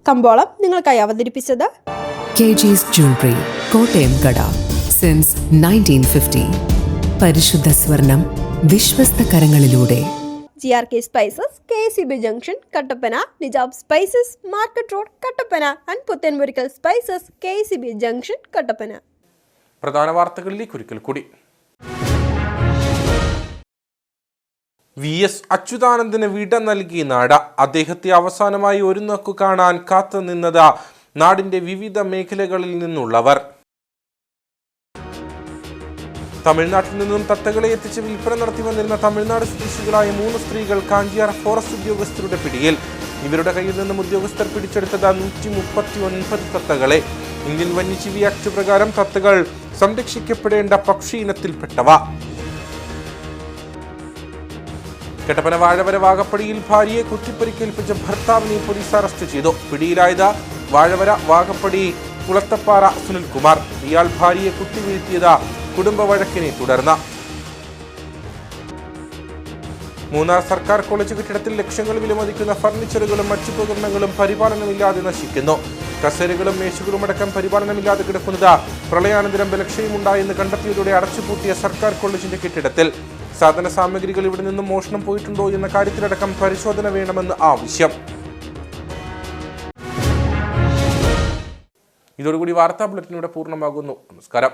കമ്പോളം നിങ്ങൾക്കായി അവതരിപ്പിച്ചത് KG's Jewelry, കോട്ടയം കട. സിൻസ് 1950. പരിശുദ്ധ സ്വർണം വിശ്വസ്ത കരങ്ങളിലൂടെ. GRK Spices, KCB Junction, Kattappana. Nijab spices, market road, Kattappana. And Puthenmurickal spices, KCB Junction, Kattappana. പ്രധാന വാർത്തകളിലേക്ക് ഒരിക്കൽ കൂടി. VS അച്യുതാനന്ദന് വിട നൽകി നാട്. അദ്ദേഹത്തെ അവസാനമായി ഒരു നോക്കു കാണാൻ കാത്തുനിന്നത് നാടിന്റെ വിവിധ മേഖലകളിൽ നിന്നുള്ളവർ. തമിഴ്നാട്ടിൽ നിന്നും തത്തകളെ എത്തിച്ച് വിൽപ്പന നടത്തി വന്നിരുന്ന തമിഴ്നാട് സ്വദേശികളായ 3 സ്ത്രീകൾ കാഞ്ചിയാർ ഫോറസ്റ്റ് ഉദ്യോഗസ്ഥരുടെ പിടിയിൽ. ഇവരുടെ കയ്യിൽ നിന്നും ഉദ്യോഗസ്ഥർ പിടിച്ചെടുത്തത് 139 തത്തകളെ. ഇന്ത്യൻ വന്യജീവി ആക്ട് പ്രകാരം തത്തകൾ സംരക്ഷിക്കപ്പെടേണ്ട പക്ഷി ഇനത്തിൽപ്പെട്ടവ. കട്ടപ്പന വാഴവര വാകപ്പടിയിൽ ഭാര്യയെ കുത്തിപ്പരിക്കേൽപ്പിച്ച ഭർത്താവിനെ പോലീസ് അറസ്റ്റ് ചെയ്തു. പിടിയിലായത് വാഴവര വാകപ്പടി കുളത്തപ്പാറ സുനിൽകുമാർ. ഇയാൾ ഭാര്യയെ കുത്തിവീഴ്ത്തിയത് കുടുംബ വഴക്കിനെ തുടർന്ന്. മൂന്നാർ സർക്കാർ കോളേജ് കെട്ടിടത്തിൽ ലക്ഷങ്ങൾ വിലമതിക്കുന്ന ഫർണിച്ചറുകളും മറ്റുപകരണങ്ങളും പരിപാലനമില്ലാതെ നശിക്കുന്നു. കസേരകളും മേശകളും അടക്കം പരിപാലനമില്ലാതെ കിടക്കുന്നത് പ്രളയാനന്തരം ബലക്ഷയമുണ്ടായെന്ന് കണ്ടെത്തിയതോടെ അടച്ചുപൂട്ടിയ സർക്കാർ കോളേജിന്റെ കെട്ടിടത്തിൽ സാധന സാമഗ്രികൾ ഇവിടെ നിന്നും മോഷണം പോയിട്ടുണ്ടോ എന്ന കാര്യത്തിലടക്കം പരിശോധന വേണമെന്ന് ആവശ്യം. ഇതോടുകൂടി വാർത്താ ബുള്ളറ്റിൻ ഇവിടെ പൂർണ്ണമാകുന്നു. നമസ്കാരം.